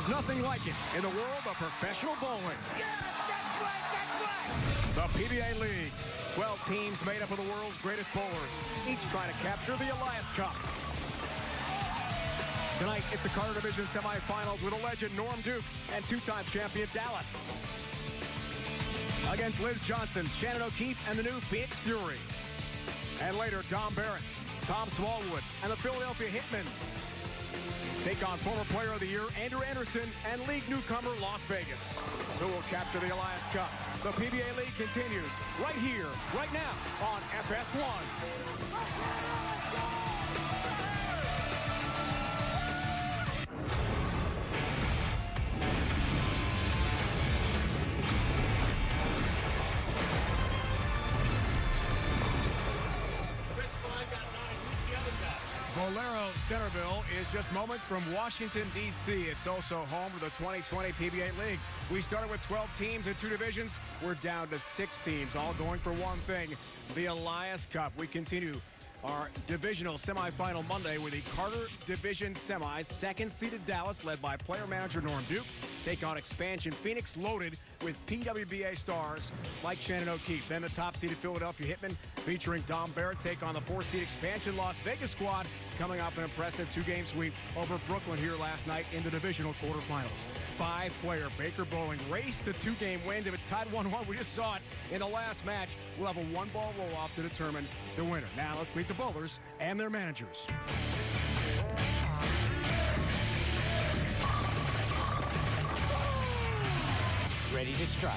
There's nothing like it in the world of professional bowling. Yes, that's right, that's right! The PBA League. 12 teams made up of the world's greatest bowlers, each trying to capture the Elias Cup. Tonight, it's the Carter Division semifinals with a legend, Norm Duke, and two-time champion, Dallas. Against Liz Johnson, Shannon O'Keefe, and the new Phoenix Fury. And later, Dom Barrett, Tom Smallwood, and the Philadelphia Hitmen take on former Player of the Year, Andrew Anderson, and league newcomer, Las Vegas. Who will capture the Elias Cup? The PBA League continues right here, right now on FS1. Bolero Centerville is just moments from Washington, D.C. It's also home to the 2020 PBA League. We started with 12 teams in 2 divisions. We're down to 6 teams, all going for one thing, the Elias Cup. We continue our divisional semifinal Monday with the Carter Division semis. Second-seeded Dallas, led by player manager Norm Duke, take on expansion Phoenix, loaded with PWBA stars like Shannon O'Keefe. Then the top-seeded Philadelphia Hitmen, featuring Dom Barrett, take on the 4th-seed expansion Las Vegas squad, coming off an impressive 2-game sweep over Brooklyn here last night in the divisional quarterfinals. 5-player Baker Bowling race to 2-game wins. If it's tied 1-1, we just saw it in the last match. We'll have a 1-ball roll-off to determine the winner. Now let's meet the bowlers and their managers. Ready to strike.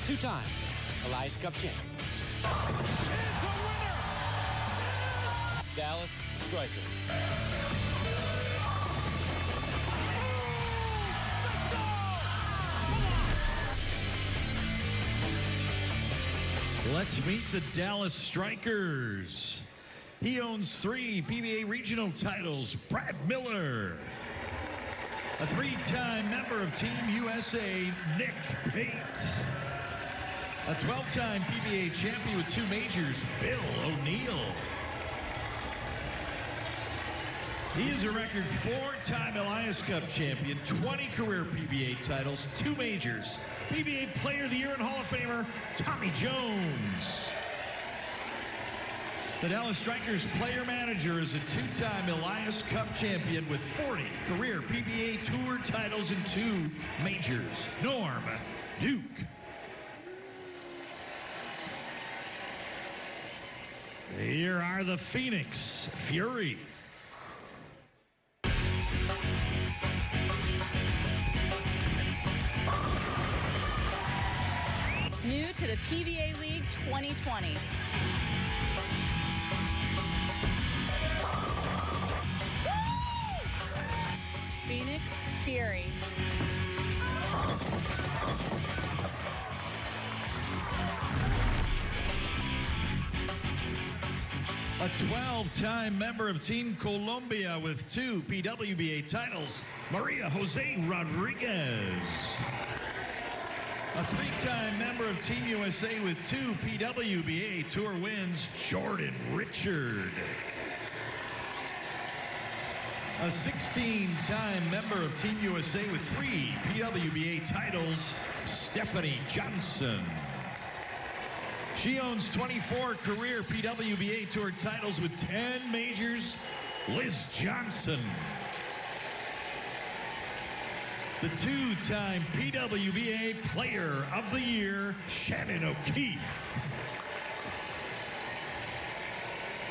Two-time Elias Cup champion. It's a winner! Dallas Striker. Let's meet the Dallas Strikers. He owns 3 PBA regional titles. Brad Miller. A 3-time member of Team USA, Nick Pate. A 12-time PBA champion with 2 majors, Bill O'Neill. He is a record 4-time Elias Cup champion, 20 career PBA titles, 2 majors. PBA Player of the Year and Hall of Famer, Tommy Jones. The Dallas Strikers player manager is a 2-time Elias Cup champion with 40 career PBA Tour titles and 2 majors, Norm Duke. Here are the Phoenix Fury. New to the PBA League 2020. Phoenix Fury. A 12-time member of Team Colombia with 2 PWBA titles, Maria Jose Rodriguez. A 3-time member of Team USA with 2 PWBA Tour wins, Jordan Richard. A 16-time member of Team USA with 3 PWBA titles, Stephanie Johnson. She owns 24 career PWBA Tour titles with 10 majors, Liz Johnson. The 2-time PWBA Player of the Year, Shannon O'Keefe.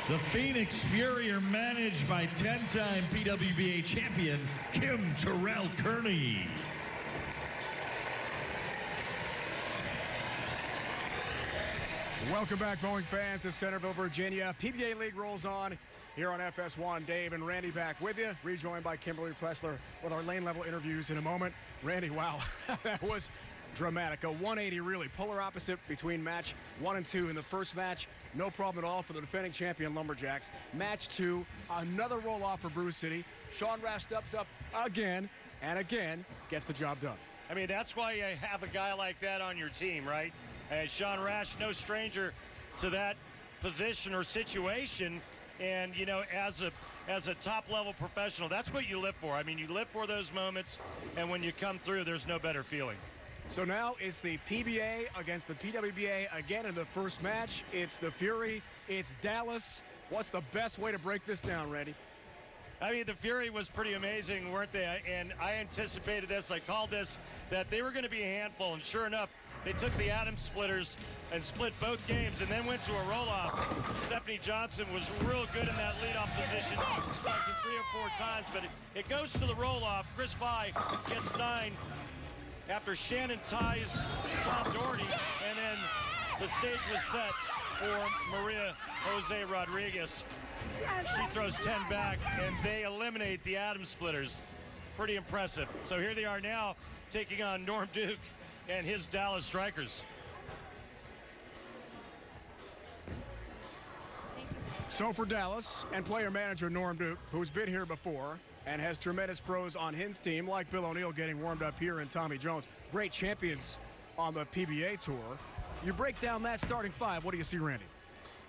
The Phoenix Fury are managed by 10-time PWBA champion, Kim Terrell Kearney. Welcome back, bowling fans, to Centerville, Virginia. PBA League rolls on here on FS1. Dave and Randy back with you, rejoined by Kimberly Pressler with our lane-level interviews in a moment. Randy, wow, that was dramatic. A 180, really. Polar opposite between match 1 and 2. In the first match, no problem at all for the defending champion Lumberjacks. Match 2, another roll-off for Brew City. Sean Rash steps up again and again, gets the job done. I mean, that's why you have a guy like that on your team, right? And Sean Rash, no stranger to that position or situation. And, you know, as a top-level professional, that's what you live for. I mean, you live for those moments, and when you come through, there's no better feeling. So now it's the PBA against the PWBA again in the first match. It's the Fury. It's Dallas. What's the best way to break this down, Randy? I mean, the Fury was pretty amazing, weren't they? And I anticipated this. I called this, that they were going to be a handful. And sure enough, they took the Atom Splitters and split both games and then went to a roll-off. Stephanie Johnson was real good in that leadoff position, striking 3 or 4 times, but it goes to the roll-off. Chris Vi gets 9 after Shannon ties Tom Doherty, and then the stage was set for Maria Jose Rodriguez. She throws 10 back, and they eliminate the Atom Splitters. Pretty impressive. So here they are now taking on Norm Duke and his Dallas Strikers. So for Dallas and player manager Norm Duke, who's been here before and has tremendous pros on his team, like Bill O'Neill getting warmed up here and Tommy Jones, great champions on the PBA tour. You break down that starting 5, what do you see, Randy?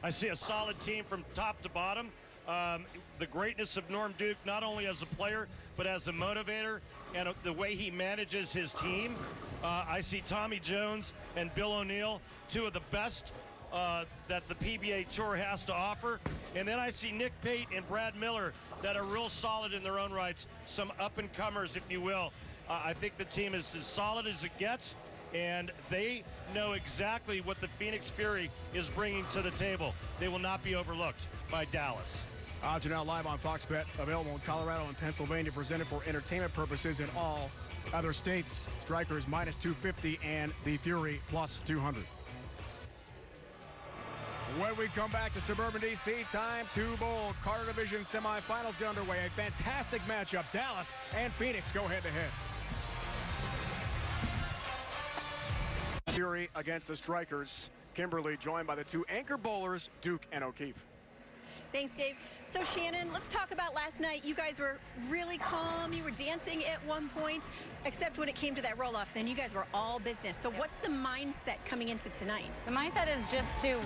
I see a solid team from top to bottom. The greatness of Norm Duke, not only as a player, but as a motivator and the way he manages his team. I see Tommy Jones and Bill O'Neill, 2 of the best that the PBA Tour has to offer. And then I see Nick Pate and Brad Miller that are real solid in their own rights, some up-and-comers, if you will. I think the team is as solid as it gets, and they know exactly what the Phoenix Fury is bringing to the table. They will not be overlooked by Dallas. Odds are now live on Fox Bet, available in Colorado and Pennsylvania, presented for entertainment purposes in all other states. Strikers -250 and the Fury +200. When we come back to suburban D.C., time to bowl. Carter Division semifinals get underway. A fantastic matchup. Dallas and Phoenix go head-to-head. Fury against the Strikers. Kimberly joined by the 2 anchor bowlers, Duke and O'Keefe. Thanks, Gabe. So, Shannon, let's talk about last night. You guys were really calm. You were dancing at one point, except when it came to that roll-off. Then you guys were all business. So what's the mindset coming into tonight? The mindset is just to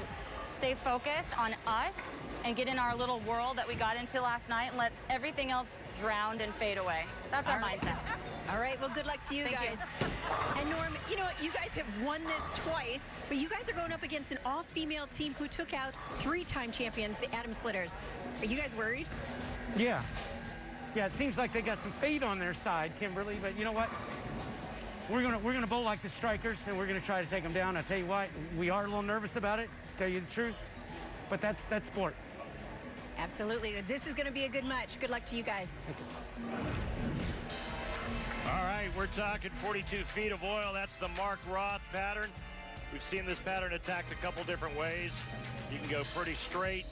stay focused on us and get in our little world that we got into last night and let everything else drown and fade away. That's our mindset. All right, well, good luck to you guys. And Norm, you know what? You guys have won this twice, but you guys are going up against an all-female team who took out 3-time champions, the Atom Splitters. Are you guys worried? Yeah. Yeah, it seems like they got some fade on their side, Kimberly, but you know what? We're gonna bowl like the Strikers, and we're gonna try to take them down. I tell you what, we are a little nervous about it, to tell you the truth, but that's sport. Absolutely. This is going to be a good match. Good luck to you guys. All right, we're talking 42 feet of oil. That's the Mark Roth pattern. We've seen this pattern attacked a couple different ways. You can go pretty straight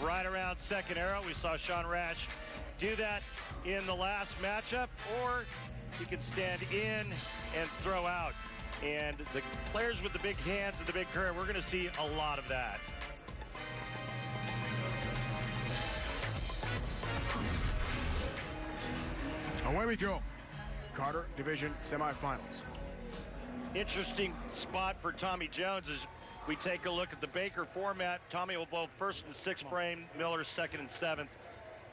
right around second arrow. We saw Sean Rash do that in the last matchup, or you can stand in and throw out. And the players with the big hands and the big curve, we're going to see a lot of that. Away we go. Carter Division semifinals. Interesting spot for Tommy Jones as we take a look at the Baker format. Tommy will bowl first and 6th frame, Miller 2nd and 7th,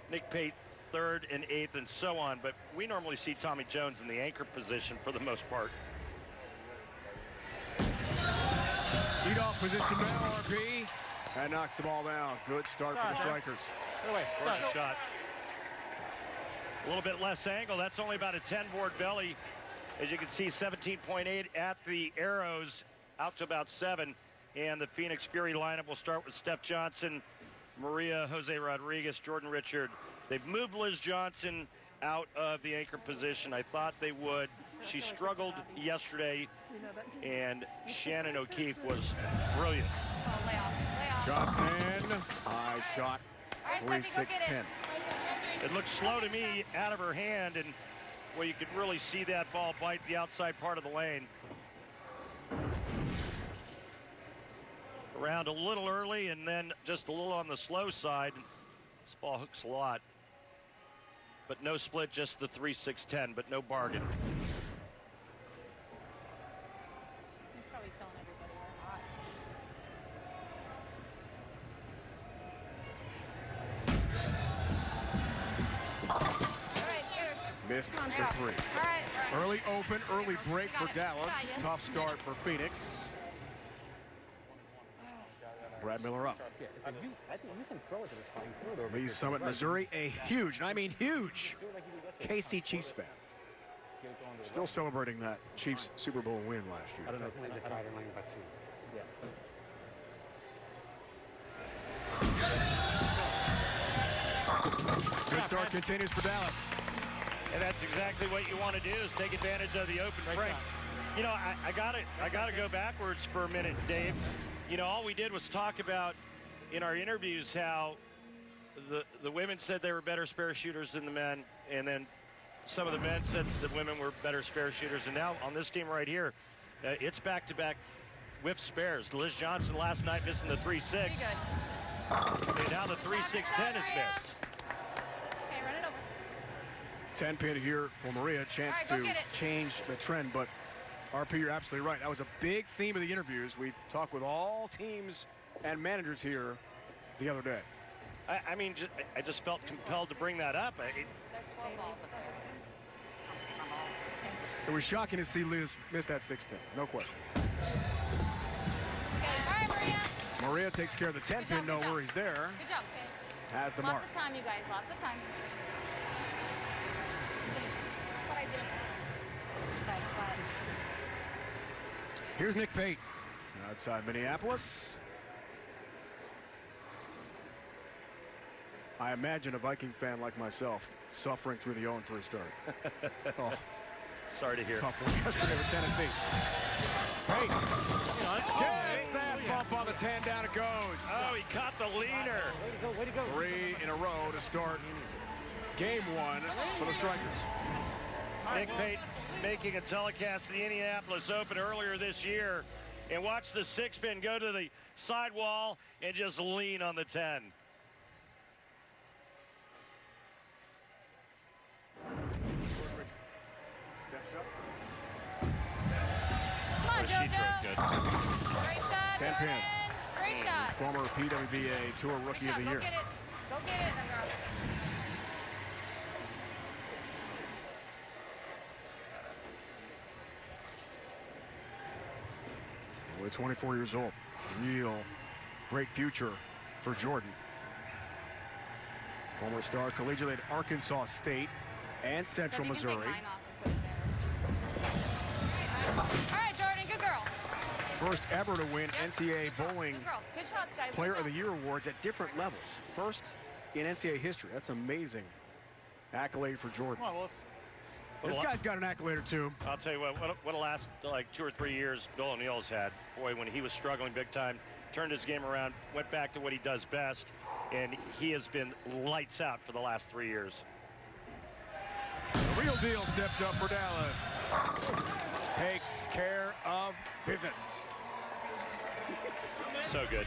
Nick Pate 3rd and 8th, and so on. But we normally see Tommy Jones in the anchor position for the most part. Lead off position now, RP. That knocks the ball down. Good start for the Strikers. Gorgeous shot. A little bit less angle. That's only about a 10-board belly. As you can see, 17.8 at the arrows, out to about 7. And the Phoenix Fury lineup will start with Steph Johnson, Maria Jose Rodriguez, Jordan Richard. They've moved Liz Johnson out of the anchor position. I thought they would. She struggled yesterday, and Shannon O'Keefe was brilliant. Oh, lay off. Johnson, high shot, All right, Steffi, go get 3-6-10. it. It looked slow to me out of her hand, and well, you could really see that ball bite the outside part of the lane. Around a little early and then just a little on the slow side. This ball hooks a lot. But no split, just the 3-6-10, but no bargain. He's probably telling everybody we're hot. Missed Come on, the Arrow. three. All right. Early open, early break We got for it. Dallas. We got you. Tough start for Phoenix. Brad Miller up. I think you can throw it to this spot. You throw it over Lee here. Summit, Missouri, a huge, and I mean huge, KC Chiefs fan. Still celebrating that Chiefs Super Bowl win last year. I don't know if they tied or lane by 2. Yeah. Good start continues for Dallas. And that's exactly what you want to do, is take advantage of the open frame. You know, I gotta go backwards for a minute, Dave. You know, all we did was talk about in our interviews how the women said they were better spare shooters than the men, and then some of the men said the women were better spare shooters. And now on this team right here, it's back-to-back whiff spares. Liz Johnson last night missing the 3-6. Pretty good. And now the 3-6-10 is missed. Okay, run it over. 10 pin here for Maria. Chance All right, go to get it. change the trend, but RP, you're absolutely right. That was a big theme of the interviews. We talked with all teams and managers here the other day. I mean, I just felt compelled to bring that up. There's 12 balls up there. It was shocking to see Liz miss that 6-10, no question. Okay. All right, Maria. Maria takes care of the 10 Good pin, job, no good job. worries there. Good job. Okay. Has the mark. Lots of time, you guys. Lots of time. What I did. That's flat. Here's Nick Pate outside Minneapolis. I imagine a Viking fan like myself suffering through the 0-3 start. Oh, Sorry to hear. tough one yesterday with Tennessee. Pate gets that bump on the 10, down it goes. Oh, he caught the leaner. Way to go. 3 in a row to start game 1 for the Strikers. Nick Pate making a telecast at the Indianapolis Open earlier this year. And watch the 6-pin go to the sidewall and just lean on the 10. Steps up. Come on, Oh, she threw JoJo. it good. Great shot, 10 pin. Jordan. Great shot. Former PWBA Tour Good Rookie of shot. the Go Year. get it. Go get it. Only 24 years old. Real great future for Jordan. Former Stars collegiate at Arkansas State and Central So if you can Missouri. take mine off and put it there. All right, Jordan. Good girl. First ever to win NCAA Bowling Good girl. Good shots, guys. Player Good of the job. Year awards at different levels. First in NCAA history. That's amazing accolade for Jordan. This guy's got an accolade or two. I'll tell you what a last like 2 or 3 years Bill O'Neill's had. Boy, when he was struggling big time, turned his game around, went back to what he does best, and he has been lights out for the last 3 years. The real deal steps up for Dallas. Takes care of business. So good.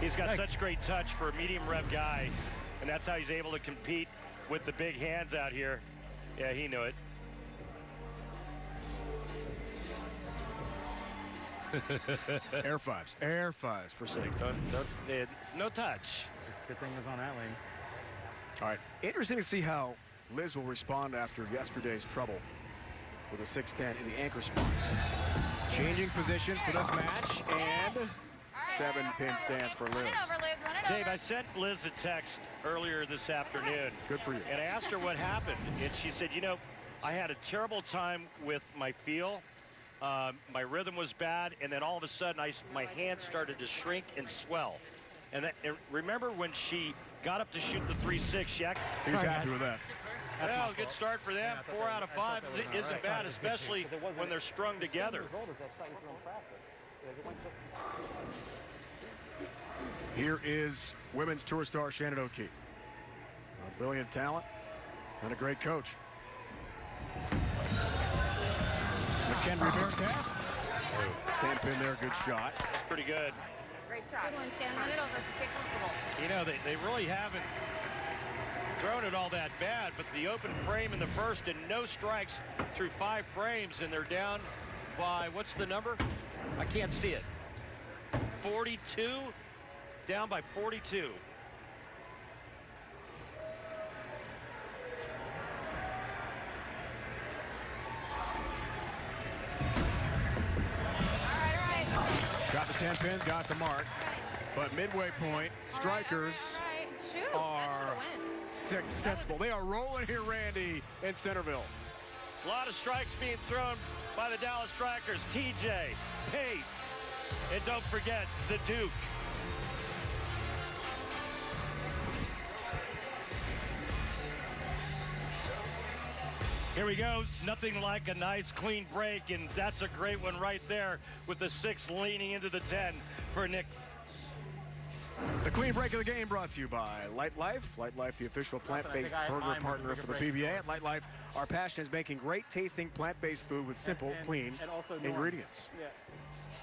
He's got such great touch for a medium rev guy, and that's how he's able to compete with the big hands out here. Yeah, he knew it. Air fives for safe. No touch. Good thing it was on that lane. All right, interesting to see how Liz will respond after yesterday's trouble with a 6-10 in the anchor spot. Changing positions for this match, and 7-pin stance for Liz. Run it over, Liz. Run it Dave, over. I sent Liz a text earlier this afternoon. Good for you. And I asked her what happened, and she said, you know, I had a terrible time with my feel. My rhythm was bad, and then all of a sudden, my hands started to shrink and swell. And remember when she got up to shoot the 3-6, He's happy with that. well, good start for them. 4 out of 5 isn't bad, especially when they're strung together. Here is Women's Tour star Shannon O'Keefe. A brilliant talent and a great coach. McHenry Bearcats. 10-pin there, good shot. Pretty good. Great shot. Good one, Shannon. Run it over. Just get comfortable. You know, they really haven't thrown it all that bad, but the open frame in the first and no strikes through 5 frames, and they're down by, what's the number? I can't see it. 42? Down by 42. 10 pin got the mark, but midway point, Strikers are successful. They are rolling here, Randy, in Centerville. A lot of strikes being thrown by the Dallas Strikers. TJ, Pate, and don't forget the Duke. Here we go. Nothing like a nice clean break, and that's a great one right there with the 6 leaning into the 10 for Nick. The clean break of the game brought to you by Light Life. Light Life, the official plant-based burger partner for the PBA. At Light Life, our passion is making great tasting plant-based food with simple, clean ingredients. Yeah,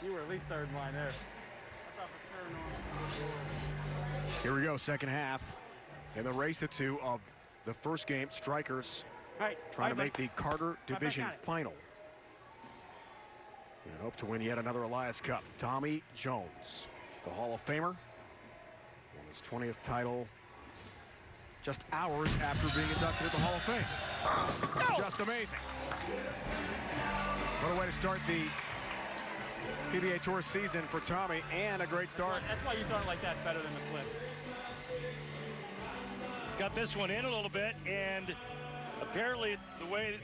you were at least third in line there. Here we go, second half. In the race to 2 of the first game, Strikers trying to make the Carter Division final. And hope to win yet another Elias Cup. Tommy Jones, the Hall of Famer. Won his 20th title just hours after being inducted at the Hall of Fame. Just amazing. What a way to start the PBA Tour season for Tommy, and a great start. That's why you start like that better than the flip. Got this one in a little bit, and apparently the way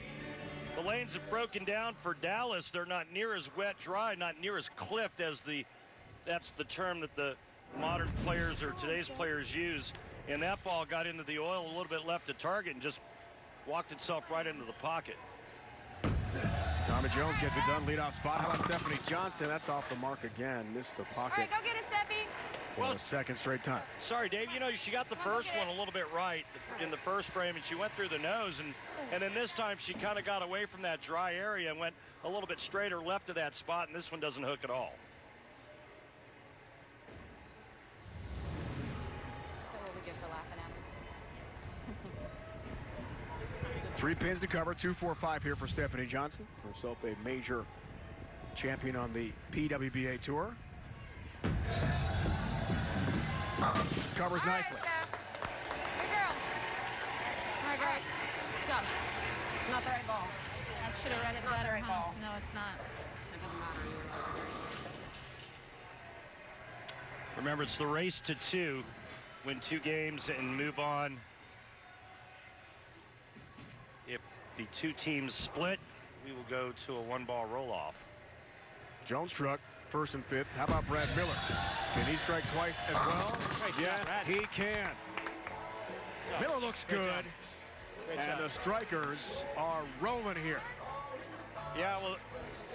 the lanes have broken down for Dallas, they're not near as wet dry, not near as cliffed as that's the term that the modern players or today's players use. And that ball got into the oil a little bit left to target and just walked itself right into the pocket. Tommy Jones gets it done, leadoff spot. How about Stephanie Johnson? That's off the mark again. Missed the pocket. All right, go get it, Steffi. For the second straight time. Sorry, Dave. You know, she got the first one a little bit right in the first frame, and she went through the nose, and then this time she kind of got away from that dry area and went a little bit straighter left of that spot, and this one doesn't hook at all. So what we get for laughing at him. 3 pins to cover, 2-4-5 here for Stephanie Johnson. Herself a major champion on the PWBA Tour. Covers nicely. Good girl. All right, girls. Good job. Not the right ball. I should have read it better. Right ball. No, it's not. It doesn't matter. Remember, it's the race to 2. Win 2 games and move on. If the 2 teams split, we will go to a 1-ball roll-off. Jones struck first and 5th. How about Brad Miller? Can he strike twice as well? Yes, he can. Miller looks good. And the Strikers are rolling here. Yeah, well,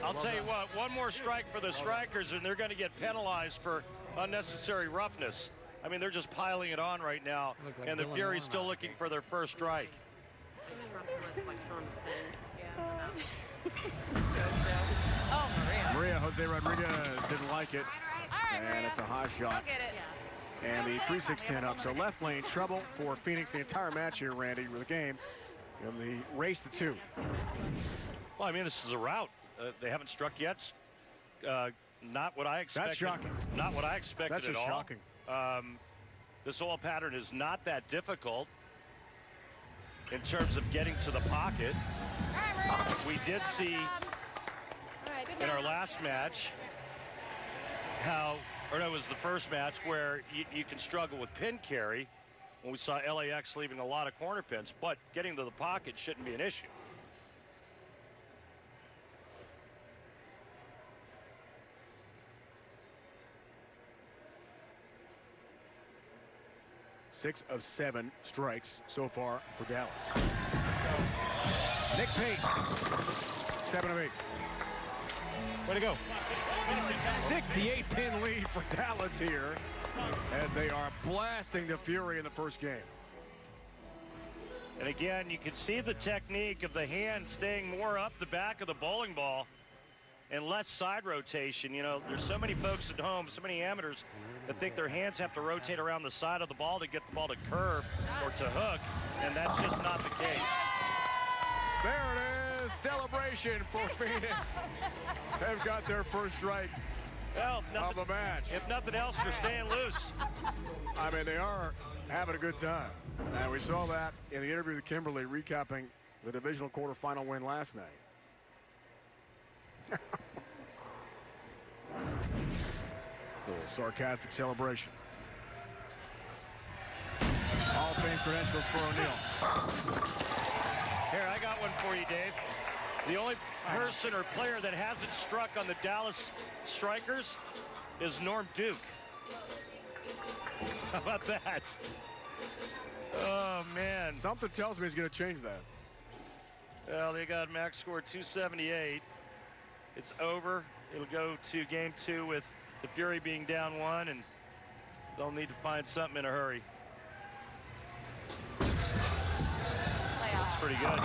I'll tell you what, one more strike for the Strikers, and they're going to get penalized for unnecessary roughness. I mean, they're just piling it on right now, and the Fury's still looking for their first strike. Oh, Maria Jose Rodriguez didn't like it. All right, And Maria. it's a high shot. I'll get it. And the 3-6-10 up. So left lane trouble for Phoenix the entire match here, Randy, with the game. In the race to 2. Well, I mean, this is a rout. They haven't struck yet. Not what I expected. That's shocking. Not what I expected That's at just all. Shocking. This oil pattern is not that difficult in terms of getting to the pocket. We did see in our last match it was the first match where you can struggle with pin carry when we saw LAX leaving a lot of corner pins, but getting to the pocket shouldn't be an issue. Six of 7 strikes so far for Dallas. Nick Pate, 7 of 8. Way to go. 68-pin lead for Dallas here as they are blasting the Fury in the first game. And again, you can see the technique of the hand staying more up the back of the bowling ball and less side rotation. You know, there's so many folks at home, so many amateurs that think their hands have to rotate around the side of the ball to get the ball to curve or to hook, and that's just not the case. There it is, celebration for Phoenix. They've got their first strike of the match. If nothing else, they're staying loose. I mean, they are having a good time. And we saw that in the interview with Kimberly recapping the divisional quarterfinal win last night. little sarcastic celebration. Hall of Fame credentials for O'Neal. Here, I got one for you, Dave. The only person or player that hasn't struck on the Dallas Strikers is Norm Duke. How about that? Oh, man. Something tells me he's going to change that. Well, they got max score 278. It's over. It'll go to game 2 with the Fury being down 1, and they'll need to find something in a hurry. That's pretty good.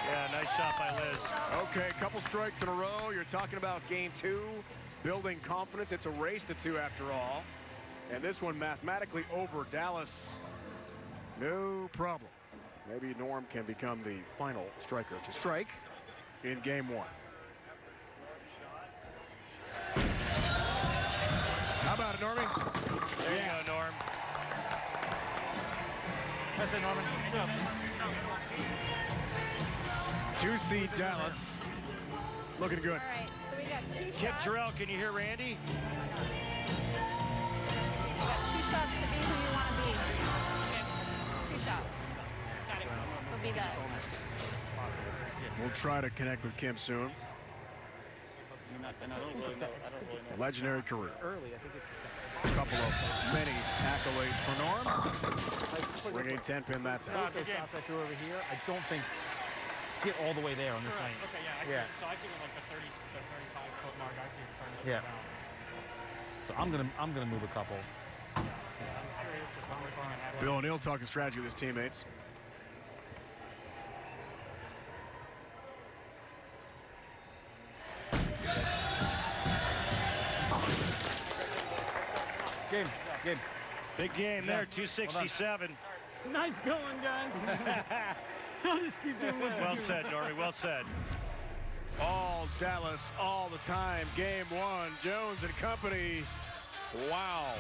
Yeah, nice shot by Liz. Okay, a couple strikes in a row. You're talking about game 2, building confidence. It's a race, the two, after all. And this one mathematically over Dallas. No problem. Maybe Norm can become the final striker to strike in game 1. How about it, Normie? There you go, Norm. That's it, Norman. 2-seed Dallas. Looking good. All right, so we got 2 Kim shots. Terrell, can you hear Randy? We got 2 shots to be who you want to be. 2 shots. We'll be that. We'll try to connect with Kim soon. A legendary career. A couple of many accolades for Norm. Bringing 10-pin that time. The shots I threw over here, I don't think get all the way there on this night. Okay, yeah. So I see like the 35-foot mark. I see it starting to Yeah. down. So I'm gonna move a couple. I'm curious if I'm trying to have Bill O'Neal talking strategy with his teammates. Game. Big game there, 267. Nice going, guys. I'll just keep doing what Well said, Normie, well said. All Dallas, all the time. Game 1, Jones and company. Wow.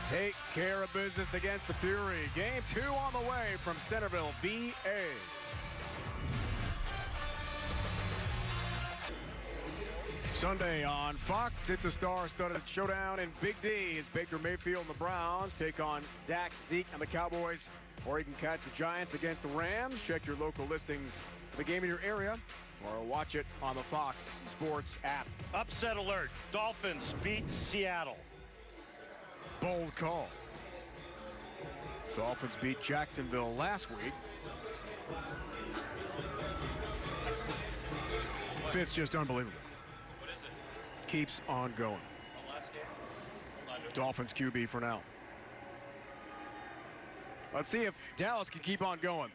Take care of business against the Fury. Game 2 on the way from Centerville, VA. Sunday on Fox, it's a star-studded showdown in Big D as Baker Mayfield and the Browns take on Dak, Zeke, and the Cowboys. Or you can catch the Giants against the Rams. Check your local listings for the game in your area, or watch it on the Fox Sports app. Upset alert. Dolphins beat Seattle. Bold call. Dolphins beat Jacksonville last week. Fitz just unbelievable. Keeps on going. Dolphins QB for now. Let's see if Dallas can keep on going.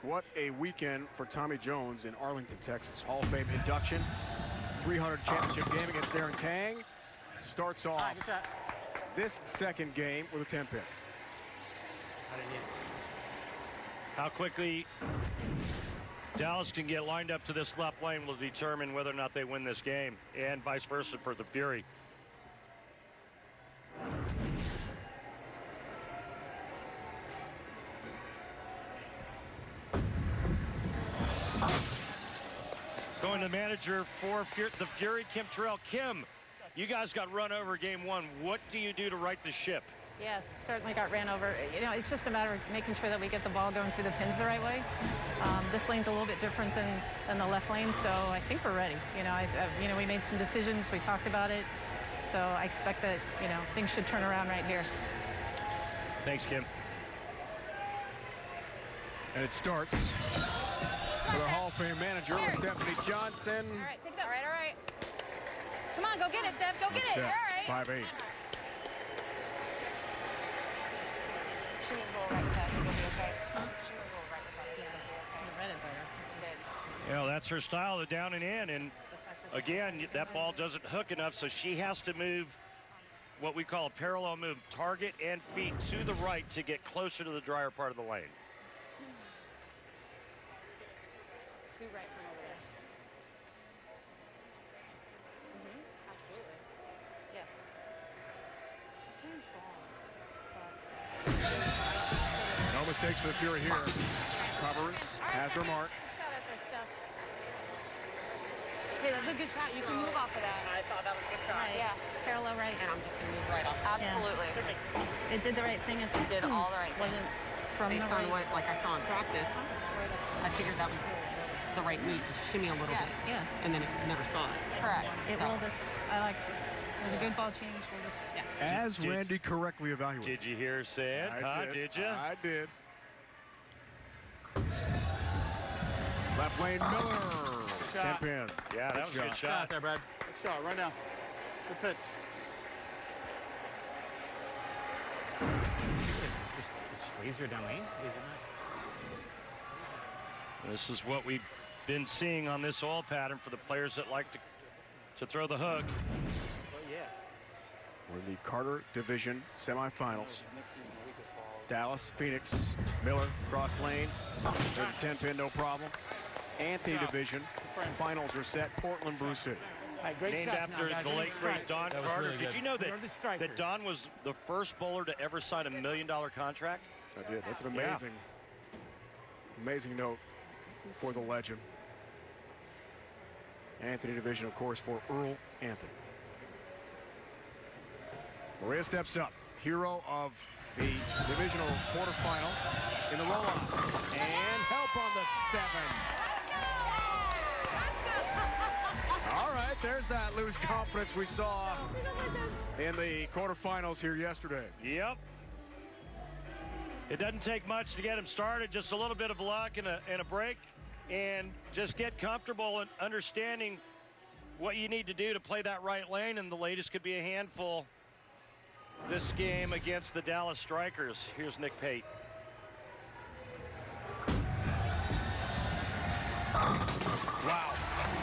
What a weekend for Tommy Jones in Arlington, Texas. Hall of Fame induction. 300 championship game against Darren Tang. Starts off this second game with a 10-pin. How quickly Dallas can get lined up to this left lane will determine whether or not they win this game, and vice versa for the Fury. Going to manager for the Fury, Kim Terrell. Kim, you guys got run over game 1. What do you do to right the ship? Yes, certainly got ran over. You know, it's just a matter of making sure that we get the ball going through the pins the right way. This lane's a little bit different than the left lane, so I think we're ready. You know, we made some decisions. We talked about it. So I expect that, things should turn around right here. Thanks, Kim. And it starts for the Hall of Fame manager, Stephanie Johnson. All right, pick it up. All right. Come on, go get it, Steph. Go get it. You're all right. 5'8". She needs a little right with that. You'll be okay. She needs a little right with that. Yeah. You read it better. You know, that's her style, the down and in. And again, that ball doesn't hook enough, so she has to move what we call a parallel move, target and feet to the right to get closer to the drier part of the lane. Too right from over there. Absolutely. Yes. She changed balls. No mistakes for the Fury here. Covers, has her mark. Shot at that stuff. Hey, that's a good shot. You can move off of that. I thought that was a good shot. Right, yeah. Parallel right. And I'm just going to move right off. Absolutely. Yeah. It did the right thing. It just did all the right things. Wasn't from Based the on right. what, like I saw in practice, I figured that was the right move to shimmy a little bit. Yeah. And then it never saw it. Correct. It will just. I like. It was a good ball change. We'll just. Yeah. As Randy correctly evaluated. Did you hear say it? Did you? I did. Left lane, Miller. 10 pin. Yeah, that was a good shot. There, Brad. Good shot, right now. Good pitch. It's laser down lane. This is what we've been seeing on this oil pattern for the players that like to throw the hook. Oh, yeah. We're in the Carter Division semifinals. Dallas, Phoenix, Miller, cross lane. There's a 10 pin, no problem. Anthony Division finals are set. Portland, Bruce City. Right, great Named shots after now, guys. the late great Don That was Carter. really Did good. you know You're the strikers. that Don was the first bowler to ever sign $1 million contract? I did. That's an amazing, amazing note for the legend. Anthony Division, of course, for Earl Anthony. Maria steps up, hero of the divisional quarterfinal in the roll-off. And help on the 7. All right, there's that loose confidence we saw in the quarterfinals here yesterday. Yep. It doesn't take much to get him started, just a little bit of luck and a break, and just get comfortable and understanding what you need to do to play that right lane, and the latest could be a handful this game against the Dallas Strikers. Here's Nick Pate. Wow.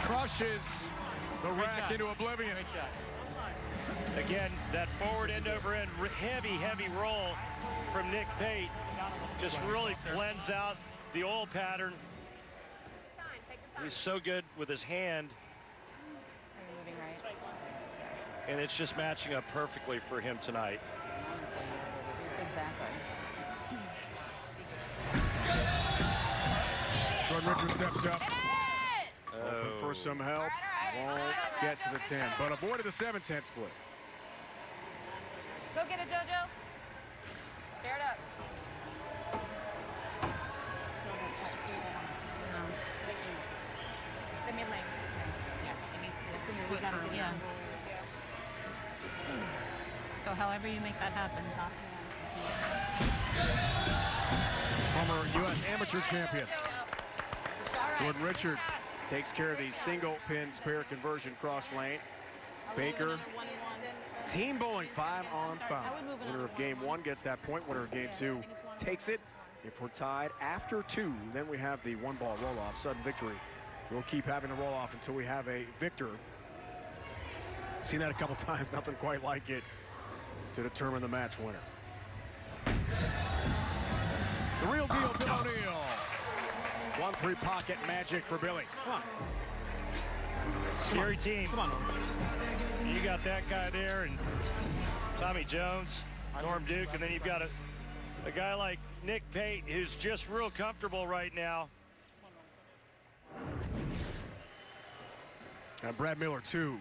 Crushes the rack into oblivion. Again, that forward end over end, heavy roll from Nick Pate just really blends out the oil pattern. He's so good with his hand. Moving right. And it's just matching up perfectly for him tonight. Exactly. Jordan Richards steps up. Hoping for some help. Won't get to the 10, but avoided the 7-10 split. Go get it, JoJo. Spare it up. The mid lane. We got it. Yeah. So however you make that happen. Former U.S. amateur champion. Jordan Richard takes care of the single pin spare conversion cross lane. Baker, team bowling 5-on-5. Winner of game 1 gets that point. Winner of game 2 takes it. If we're tied after 2, then we have the 1-ball roll-off, sudden victory. We'll keep having the roll-off until we have a victor. Seen that a couple times, nothing quite like it to determine the match winner. The real deal, Bill O'Neill. 1-3 pocket magic for Billy. Come on. Scary team. Come on. You got that guy there, and Tommy Jones, Norm Duke, and then you've got a guy like Nick Pate who's just real comfortable right now. And Brad Miller, too.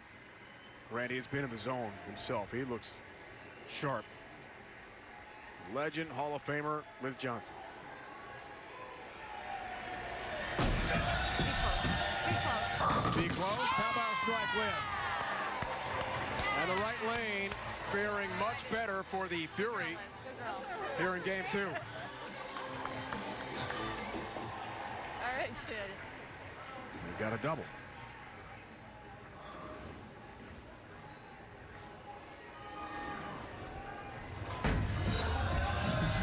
Randy has been in the zone himself. He looks sharp. Legend, Hall of Famer, Liz Johnson. Be close. How about strike Liz? And the right lane faring much better for the Fury here in game 2. All right, shit. We got a double.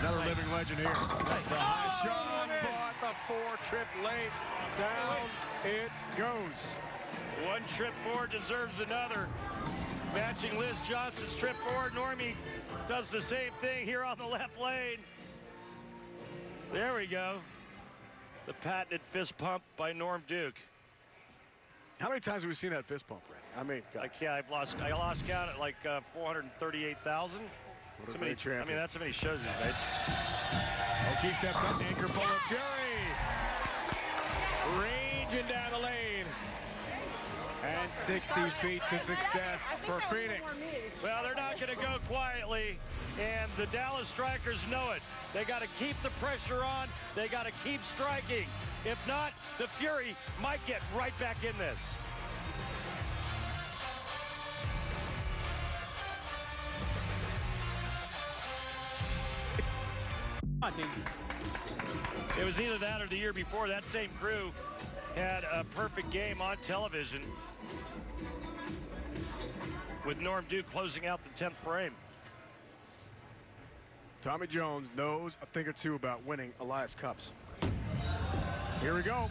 Another living legend here. That's a high shot, but the 4-trip late. Down it goes. One trip forward deserves another. Matching Liz Johnson's trip forward. Normie does the same thing here on the left lane. There we go. The patented fist pump by Norm Duke. How many times have we seen that fist pump, Randy? I mean, I lost count at like 438,000. What a great champion. I mean, that's how many shows he's made. O'Keefe steps up, anchor pull of Fury. Raging down the lane. And 60 feet to success for Phoenix. Well, they're not going to go quietly, and the Dallas Strikers know it. They got to keep the pressure on. They got to keep striking. If not, the Fury might get right back in this. It was either that or the year before. That same crew had a perfect game on television with Norm Duke closing out the 10th frame. Tommy Jones knows a thing or two about winning Elias Cups. Here we go.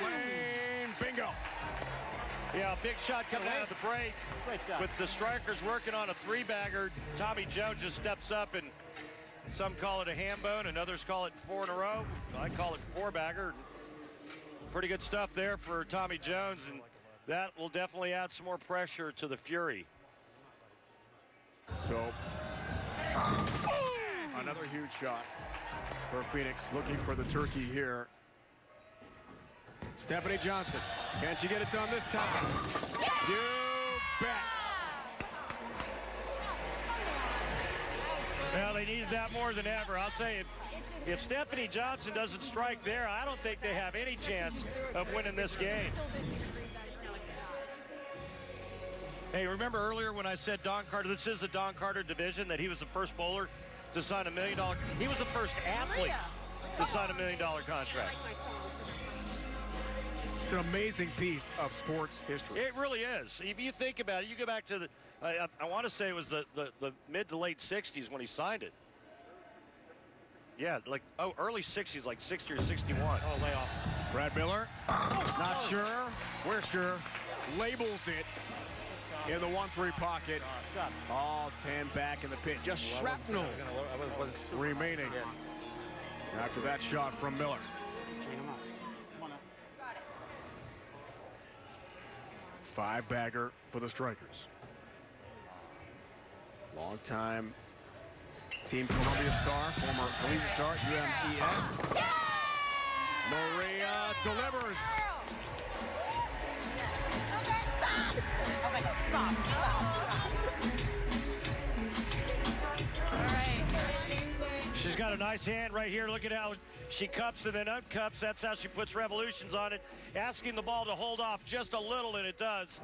Lane, bingo. Yeah, big shot coming out of the break. With the Strikers working on a three-bagger, Tommy Jones just steps up, and some call it a ham bone and others call it 4 in a row. I call it 4-bagger. Pretty good stuff there for Tommy Jones, and that will definitely add some more pressure to the Fury. So, another huge shot for Phoenix, looking for the turkey here. Stephanie Johnson, can she get it done this time? You bet. Well, they needed that more than ever. I'll tell you, if Stephanie Johnson doesn't strike there, I don't think they have any chance of winning this game. Hey, remember earlier when I said Don Carter, this is the Don Carter division, that he was the first bowler to sign $1 million. He was the first athlete to sign $1 million contract. It's an amazing piece of sports history. It really is. If you think about it, you go back to the, I want to say it was the mid to late 60s when he signed it. Yeah, like, early 60s, like 60 or 61. Oh, layoff. Brad Miller, not sure. We're sure. Labels it in the 1-3 pocket. All 10 back in the pit. Just shrapnel remaining after that shot from Miller. 5-bagger for the Strikers. Long-time Team Columbia star, former collegiate star, UMES. Maria delivers. She's got a nice hand right here. Look at how she cups and then uncups. That's how she puts revolutions on it. Asking the ball to hold off just a little, and it does.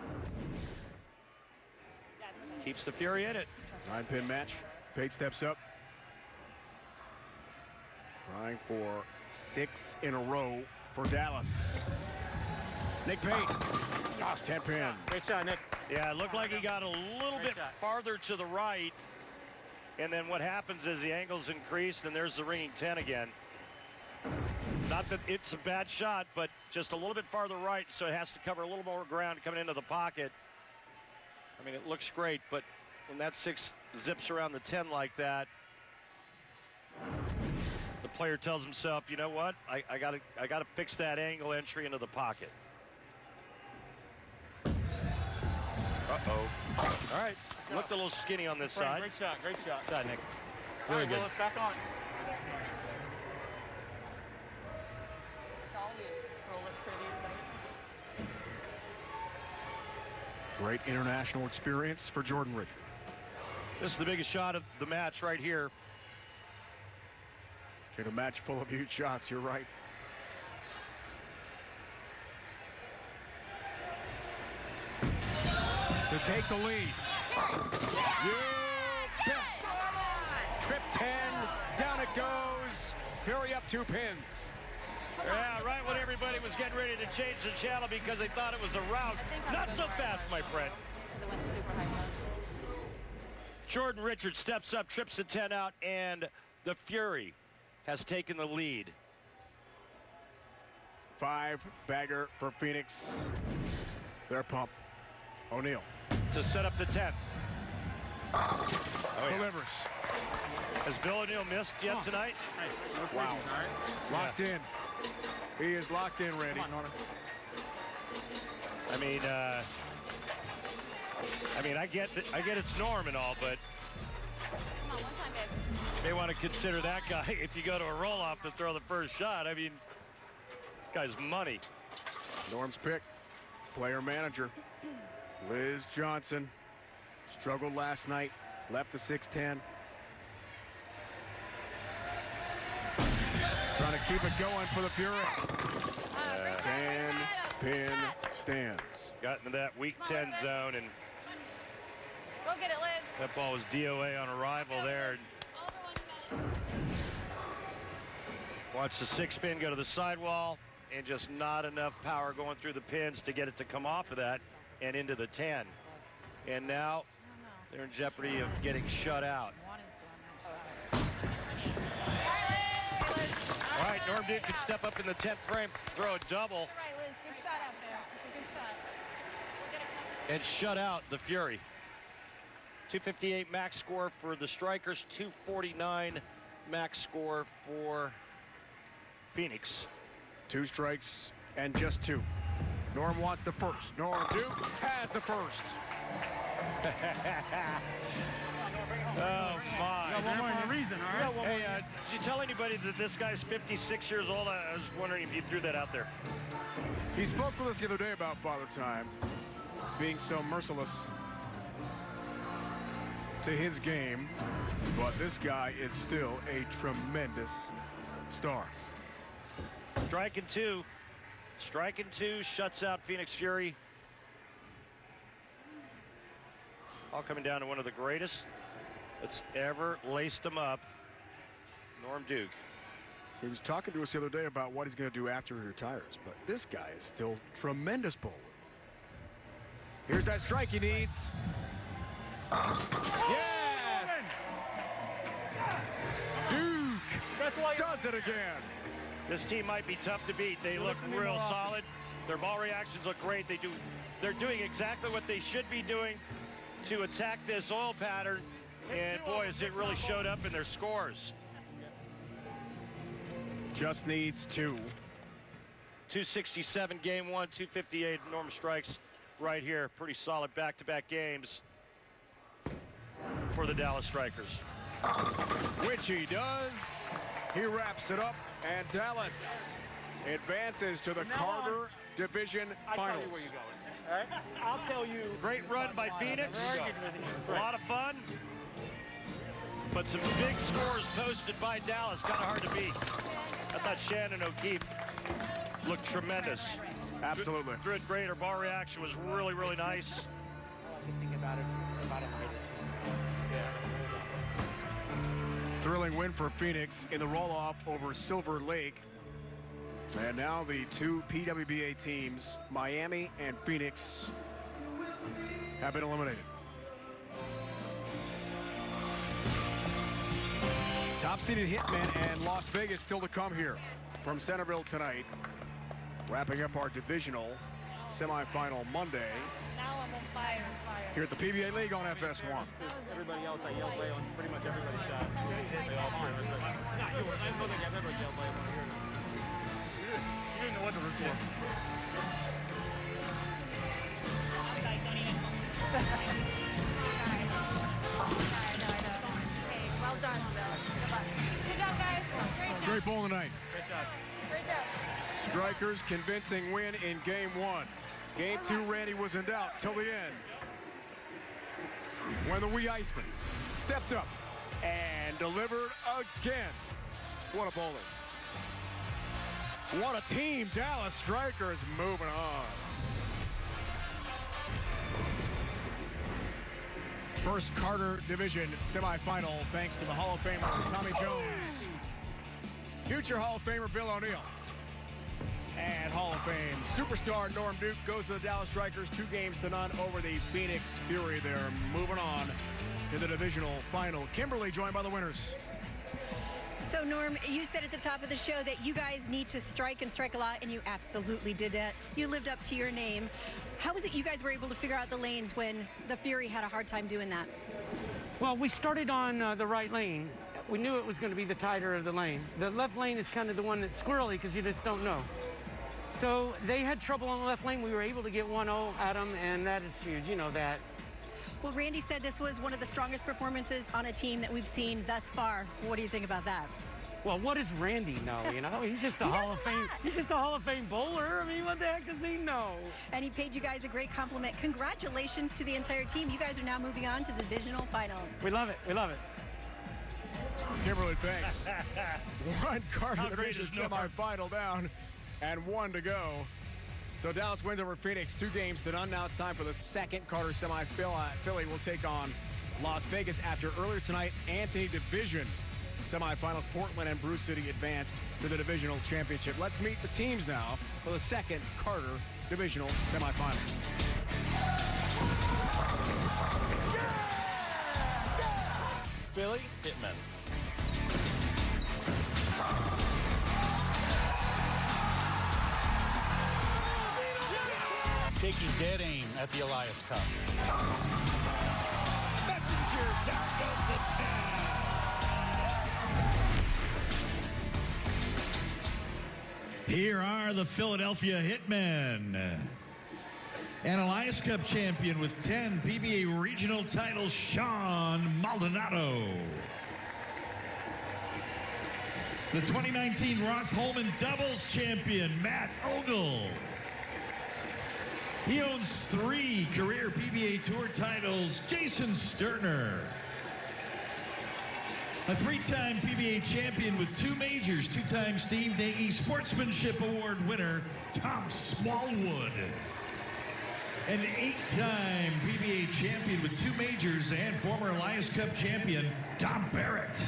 Keeps the Fury in it. 9-pin match. Pate steps up. Trying for 6 in a row for Dallas. Nick Pate. 10-pin. Great shot, Nick. Yeah, it looked like he got a little bit farther to the right. And then what happens is the angle's increased, and there's the ringing 10 again. Not that it's a bad shot, but just a little bit farther right, so it has to cover a little more ground coming into the pocket. I mean, it looks great, but when that 6 zips around the 10 like that, the player tells himself, you know what? I gotta fix that angle entry into the pocket. Uh-oh. All right. Looked a little skinny on this side. Great shot, great shot. Good shot, Nick. Really good. Willis, back on. Great international experience for Jordan Richard. This is the biggest shot of the match right here. In a match full of huge shots, you're right. To take the lead. You bet. Trip 10, down it goes. Fury up 2 pins. Yeah, right when everybody was getting ready to change the channel because they thought it was a rout. Not so fast, my friend. Jordan Richard steps up, trips the 10 out, and the Fury has taken the lead. 5-bagger for Phoenix. Their pump. O'Neal. To set up the 10th. Delivers. Has Bill O'Neal missed yet tonight? Wow. Locked in. He is locked in, Randy. I mean, I get it's Norm and all, but they want to consider that guy if you go to a roll-off to throw the first shot. I mean, guy's money. Norm's pick. player manager. Liz Johnson struggled last night, left the 6'10". Trying to keep it going for the Fury. 10-pin stands. Got into that weak 10 zone, and Go get it, Liz. that ball was DOA on arrival there. Watch the 6-pin go to the sidewall, and just not enough power going through the pins to get it to come off of that and into the 10. And now they're in jeopardy of getting shut out. All right, Norm Duke can step up in the 10th frame, throw a double. All right, Liz, good shot out there. It's a good shot. And shut out the Fury. 258 max score for the Strikers, 249 max score for Phoenix. 2 strikes and just 2. Norm wants the first. Norm Duke has the first. Oh, my. One more reason, all right? Hey, did you tell anybody that this guy's 56 years old? I was wondering if you threw that out there. He spoke with us the other day about Father Time being so merciless to his game, but this guy is still a tremendous star. Striking 2. Striking 2 shuts out Phoenix Fury. All coming down to one of the greatest that's ever laced them up, Norm Duke. He was talking to us the other day about what he's going to do after he retires, but this guy is still tremendous bowler. Here's that strike he needs. Yes! Duke does it again. This team might be tough to beat. They look real solid. Their ball reactions look great. They're doing exactly what they should be doing to attack this oil pattern. And boy, has it really showed up in their scores. Just needs 2. 267 game 1, 258 Norm strikes right here. Pretty solid back-to-back games for the Dallas Strikers. Which he does. He wraps it up, and Dallas advances to the Carter Division Finals. I'll tell you where you're going. All right? I'll tell you. Great run by Phoenix. A lot of fun. But some big scores posted by Dallas. Kind of hard to beat. I thought Shannon O'Keefe looked tremendous. Absolutely. Good, great. Her ball reaction was really, really nice. Thrilling win for Phoenix in the roll-off over Silver Lake. And now the 2 PWBA teams, Miami and Phoenix, have been eliminated. Top-seeded Hitmen and Las Vegas still to come here from Centerville tonight. Wrapping up our divisional semifinal Monday. Now I'm on fire. Here at the PBA League on FS1. Everybody else I yelled play on pretty much everybody's shot. They all pretty much. I don't think I've ever yelled play on here. You didn't know what to root for. Well done. Good job, guys. Great job. Great ball tonight. Great job. Great job. Strikers convincing win in game 1. Game 2, Randy was in doubt till the end, when the wee Iceman stepped up and delivered again. What a bowler. What a team. Dallas Strikers moving on. First Carter Division semifinal thanks to the Hall of Famer Tommy Jones, future Hall of Famer Bill O'Neill, and Hall of Fame superstar Norm Duke goes to the Dallas Strikers 2-0 over the Phoenix Fury. They're moving on to the divisional final. Kimberly joined by the winners. So, Norm, you said at the top of the show that you guys need to strike and strike a lot, and you absolutely did that. You lived up to your name. How was it you guys were able to figure out the lanes when the Fury had a hard time doing that? Well, we started on the right lane. We knew it was going to be the tighter of the lane. The left lane is kind of the one that's squirrely because you just don't know. So they had trouble on the left lane. We were able to get 1-0 at them, and that is huge. You know that. Well, Randy said this was one of the strongest performances on a team that we've seen thus far. What do you think about that? Well, what does Randy know? You know, he's just a Hall of Fame. He's just a Hall of Fame bowler. I mean, what the heck does he know? And he paid you guys a great compliment. Congratulations to the entire team. You guys are now moving on to the divisional finals. We love it. We love it. Kimberly, thanks. One Carter Division semifinal down and 1 to go. So Dallas wins over Phoenix, 2 games to none. Now it's time for the second Carter semi. Philly will take on Las Vegas after earlier tonight. Anthony Division semifinals. Portland and Brew City advanced to the divisional championship. Let's meet the teams now for the second Carter divisional semifinal. Philly Hitmen. Taking dead aim at the Elias Cup. Messenger, down goes the 10. Here are the Philadelphia Hitmen. An Elias Cup champion with 10 PBA regional titles, Sean Maldonado. The 2019 Roth Holman doubles champion, Matt Ogle. He owns 3 career PBA Tour titles, Jason Sterner. A 3-time PBA champion with 2 majors, 2-time Steve Nagy Sportsmanship Award winner, Tom Smallwood. An 8-time PBA champion with 2 majors and former Elias Cup champion, Dom Barrett.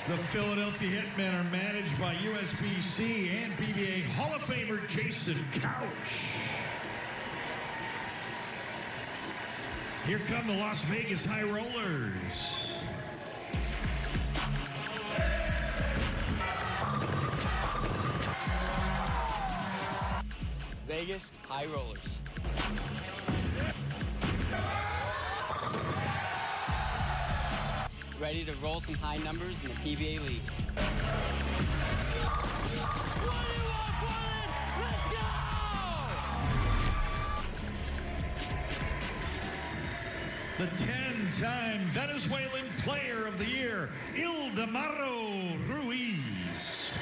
The Philadelphia Hitmen are managed by USBC and PBA Hall of Famer Jason Couch. Here come the Las Vegas High Rollers. Vegas High Rollers. Ready to roll some high numbers in the PBA League. The 10-time Venezuelan Player of the Year, Ildemaro Ruiz.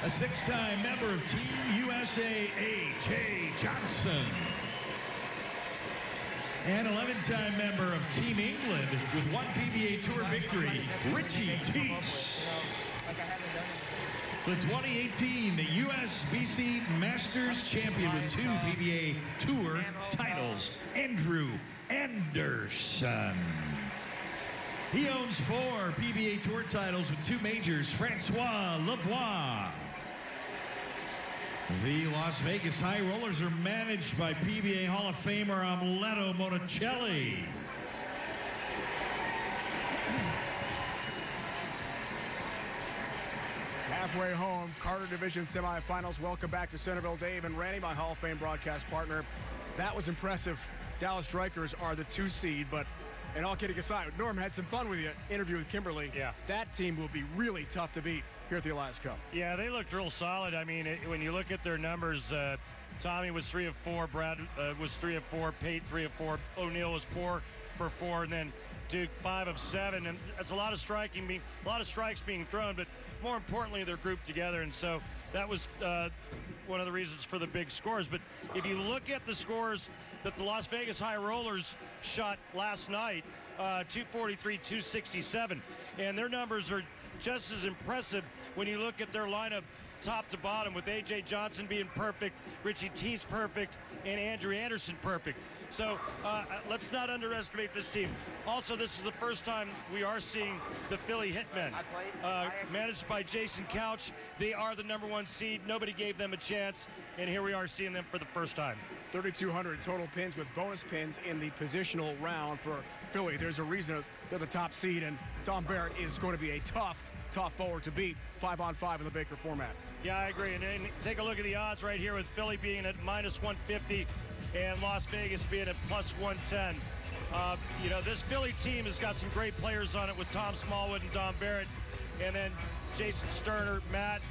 A 6-time member of Team USA, A.J. Johnson. An 11-time member of Team England with 1 PBA Tour victory, Richie Teese. The 2018 USBC Masters champion with 2 PBA Tour titles, Andrew Anderson. He owns 4 PBA Tour titles with 2 majors, Francois Lavoie. The Las Vegas High Rollers are managed by PBA Hall of Famer Amleto Monticelli. Halfway home, Carter Division semifinals. Welcome back to Centerville. Dave and Randy, my Hall of Fame broadcast partner. That was impressive. Dallas Strikers are the 2 seed, but and all kidding aside, Norm had some fun with you. Interview with Kimberly. Yeah. That team will be really tough to beat here at the Elias Cup. Yeah, they looked real solid. I mean, when you look at their numbers, Tommy was 3 of 4, Brad was 3 of 4, Pate 3 of 4, O'Neill was 4 for 4, and then Duke 5 of 7. And that's a lot of striking, a lot of strikes being thrown, but more importantly, they're grouped together. And so that was one of the reasons for the big scores. But if you look at the scores that the Las Vegas High Rollers shot last night, 243, 267, and their numbers are just as impressive when you look at their lineup top to bottom, with A.J. Johnson being perfect, Richie Teese perfect, and Andrew Anderson perfect. So let's not underestimate this team. Also, this is the first time we are seeing the Philly Hitmen, managed by Jason Couch. They are the #1 seed. Nobody gave them a chance, and here we are seeing them for the first time. 3,200 total pins with bonus pins in the positional round for Philly. There's a reason they're the top seed, and Dom Barrett is going to be a tough bowler to beat 5-on-5 in the Baker format. Yeah, I agree. And take a look at the odds right here with Philly being at -150 and Las Vegas being at +110. You know, this Philly team has got some great players on it with Tom Smallwood and Dom Barrett, and then Jason Sterner, Matt,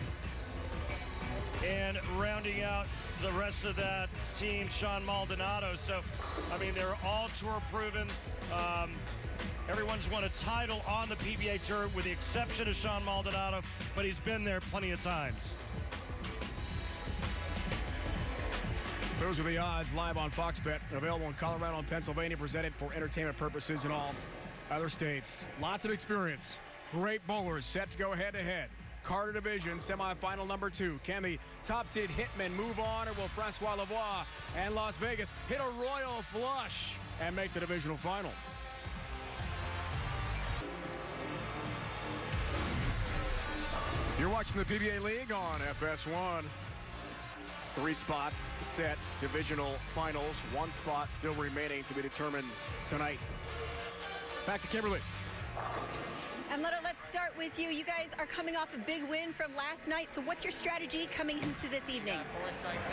and rounding out the rest of that team, Sean Maldonado. So, I mean, they're all tour proven. Everyone's won a title on the PBA Tour with the exception of Sean Maldonado, but he's been there plenty of times. Those are the odds live on Fox Bet, available in Colorado and Pennsylvania, presented for entertainment purposes in all other states. Lots of experience. Great bowlers set to go head-to-head. Carter Division, semifinal number 2. Can the top-seeded Hitmen move on, or will Francois Lavoie and Las Vegas hit a royal flush and make the divisional final? You're watching the PBA League on FS1. 3 spots set, divisional finals. 1 spot still remaining to be determined tonight. Back to Kimberly. And let's start with you. You guys are coming off a big win from last night. So what's your strategy coming into this evening?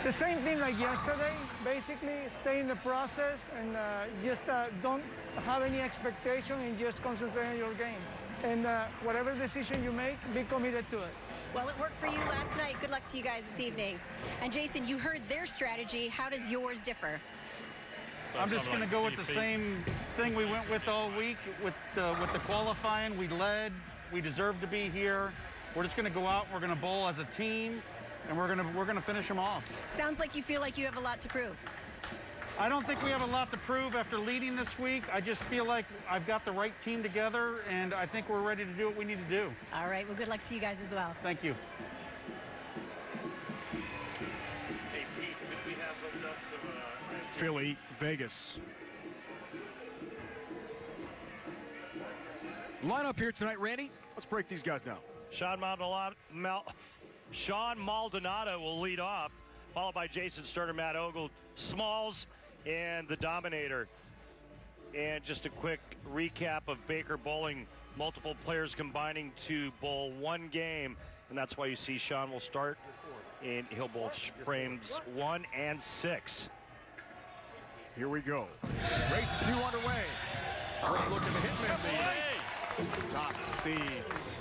The same thing like yesterday, basically. Stay in the process and just don't have any expectation and just concentrate on your game. And whatever decision you make, be committed to it. Well, it worked for you last night. Good luck to you guys this evening. And Jason, you heard their strategy. How does yours differ? I'm just going to go with the same thing we went with all week with the qualifying. We led. We deserve to be here. We're just going to go out. We're going to bowl as a team, and we're going to finish them off. Sounds like you feel like you have a lot to prove. I don't think we have a lot to prove after leading this week. I just feel like I've got the right team together, and I think we're ready to do what we need to do. All right. Well, good luck to you guys as well. Thank you. Hey, Pete, did we have hooked up to Philly, Vegas. Lineup here tonight, Randy. Let's break these guys down. Sean Maldonado will lead off, followed by Jason Sterner, Matt Ogle, Smalls, and the Dominator. And just a quick recap of Baker bowling. Multiple players combining to bowl 1 game, and that's why you see Sean will start, and he'll bowl frames 1 and 6. Here we go. Race 2 underway. First look at the Hitmen, the top seeds.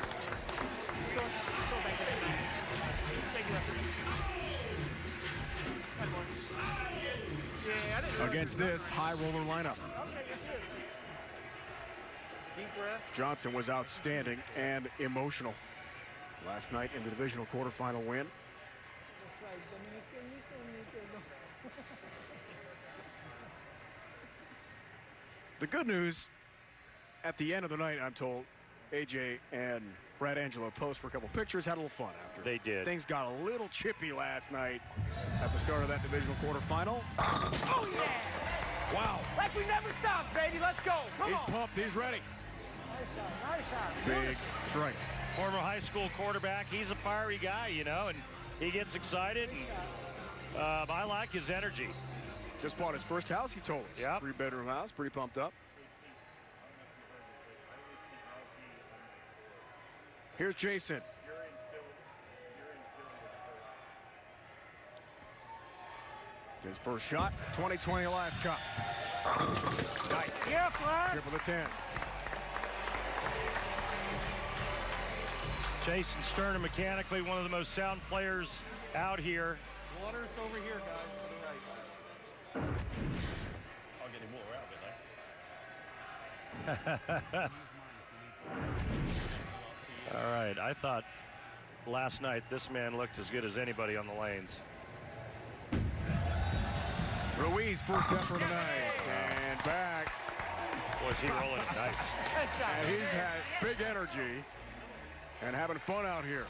Against this high roller lineup. Johnson was outstanding and emotional last night in the divisional quarterfinal win. The good news, at the end of the night, I'm told, AJ and Brad Angelo posed for a couple pictures, had a little fun after. They did. Things got a little chippy last night at the start of that divisional quarterfinal. Oh, yeah! Wow. Like we never stopped, baby. Let's go. He's pumped. He's ready. Nice shot. Nice shot. Big strike. Former high school quarterback. He's a fiery guy, you know, and he gets excited. And, I like his energy. Just bought his first house, he told us. Yep. 3-bedroom house. Pretty pumped up. Here's Jason. His first shot, 2020 Alaska Cup. Nice. Yeah, flag. Triple the 10. Jason Sterner, mechanically one of the most sound players out here. Water's over here, guys. I'll get him more out of it, All right, I thought last night this man looked as good as anybody on the lanes. Ruiz first effort of the night and back. Was he rolling it nice? And he's had big energy and having fun out here.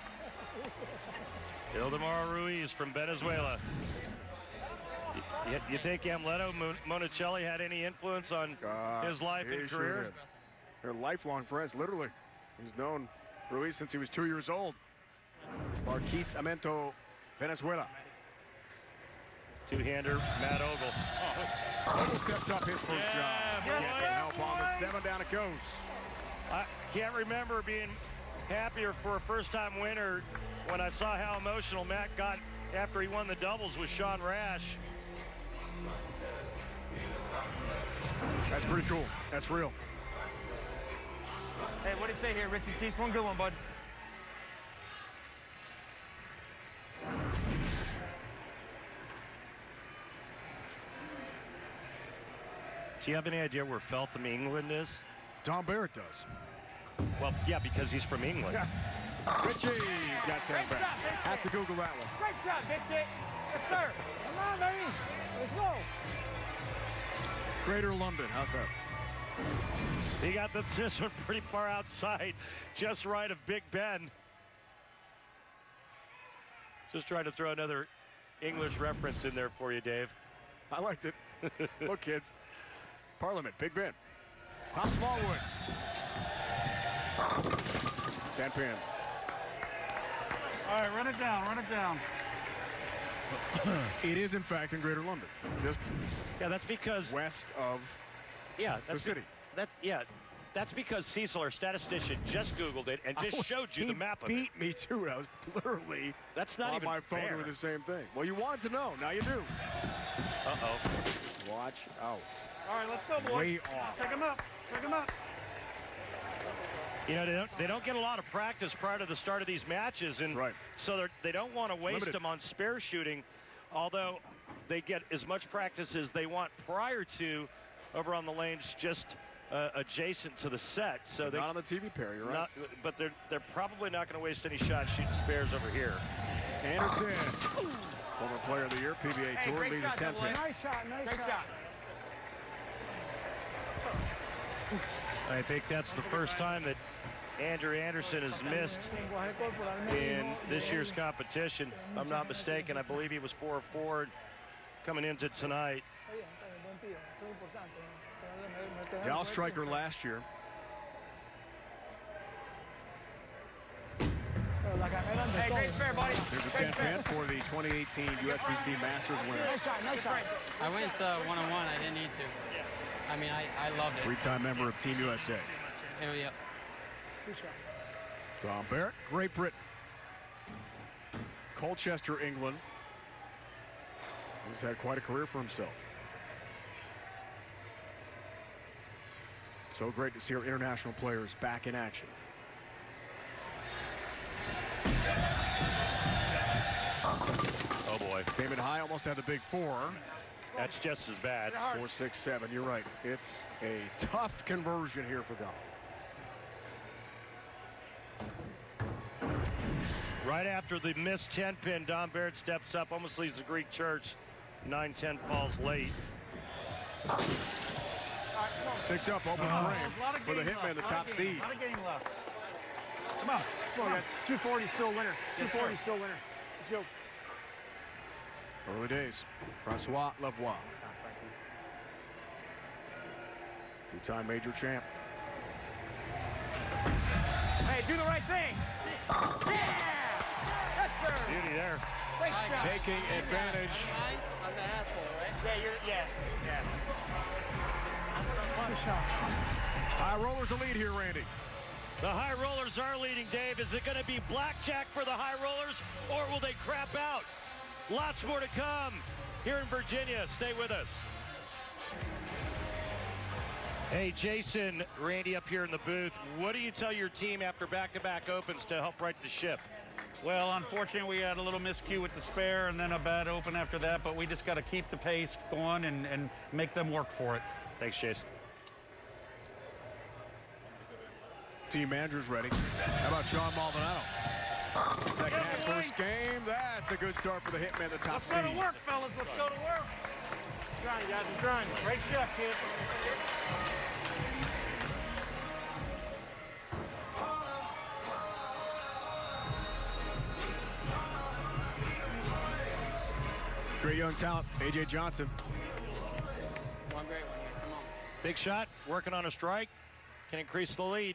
Ildemaro Ruiz from Venezuela. You think Amleto Monicelli had any influence on his life and sure career? did. They're lifelong friends, literally. He's known Ruiz since he was 2 years old. Barquisimeto, Venezuela. Two-hander, Matt Ogle. Ogle steps up his first shot. Gets some help on the 7, down it goes. I can't remember being happier for a first-time winner when I saw how emotional Matt got after he won the doubles with Sean Rash. That's pretty cool. That's real. Hey, what do you say here, Richie Tease? One good one, bud. Do you have any idea where Feltham, England is? Dom Barrett does. Well, yeah, because he's from England. Richie's got 10 back. Have to Google that one. Great shot, Big Dick. Yes, sir. Come on, baby. Let's go. Greater London, how's that? He got this one pretty far outside, just right of Big Ben. Just trying to throw another English reference in there for you, Dave. I liked it. Look, kids. Parliament, Big Ben. Tom Smallwood. 10 pin. All right, run it down, run it down. It is, in fact, in Greater London. Just that's because west of the city. That's because Cecil, our statistician, just Googled it and just showed you the map of it. He beat me to it. I was literally That's not on even my phone fair. doing the same thing. Well, you wanted to know. Now you do. Uh-oh. Watch out. All right, let's go, boys. Way off. Pick him up. Pick him up. You know, they don't get a lot of practice prior to the start of these matches, and so they don't want to waste them on spare shooting, although they get as much practice as they want prior to over on the lanes just adjacent to the set. So not on the TV pair, you're right. But they're probably not going to waste any shots shooting spares over here. Anderson, former player of the year, PBA Tour, leading 10 pin. Nice shot, nice shot. I think that's the first time that Andrew Anderson has missed in this year's competition. If I'm not mistaken, I believe he was 4-4 coming into tonight. Dallas striker last year. Hey, great spare, buddy. There's a 10 pin for the 2018 USBC Masters winner. Nice shot, nice shot. I went one-on-one. I didn't need to. I mean, I loved it. Three-time member of Team USA. Yep. Good shot. Dom Barrett, Great Britain. Colchester, England. He's had quite a career for himself. So great to see our international players back in action. Oh boy. Came in high, almost had the big 4. That's just as bad. 4-6-7, you're right. It's a tough conversion here for Dom. Right after the missed 10 pin, Dom Barrett steps up, almost leaves the Greek church. 9-10 falls late. 6 up, open frame for the Hitman, the top seed. A lot of game left. Come on, guys. 240 still winner. 240 still winner. Let's go. Early days. Francois Lavoie. Two-time major champ. Hey, do the right thing. Yeah! Yes, sir. Beauty there. Taking advantage. On the asshole, right? Yeah. High rollers a lead here, Randy. The High Rollers are leading, Dave. Is it going to be blackjack for the High Rollers, or will they crap out? Lots more to come here in Virginia. Stay with us. Hey, Jason, Randy up here in the booth. What do you tell your team after back-to-back opens to help right the ship? Well, unfortunately, we had a little miscue with the spare and then a bad open after that, but we just got to keep the pace going and make them work for it. Thanks, Jason. Team manager's ready. How about Sean Maldonado? Second half, first game. That's a good start for the Hitman, the top seed. Let's go to work, fellas. Let's go to work. I'm trying, guys. I'm trying. Great shot, kid. Great young talent, A.J. Johnson. One great one here. Come on. Big shot, working on a strike. Can increase the lead.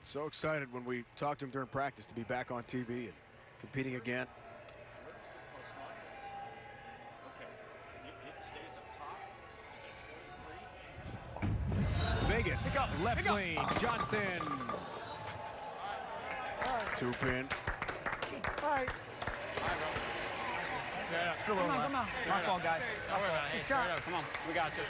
So excited when we talked to him during practice to be back on TV and competing again. Vegas, left lane, Johnson. Two pin. All right. Come on. My fault, guys. Don't worry about it. Hey, straight up. Come on. We got you.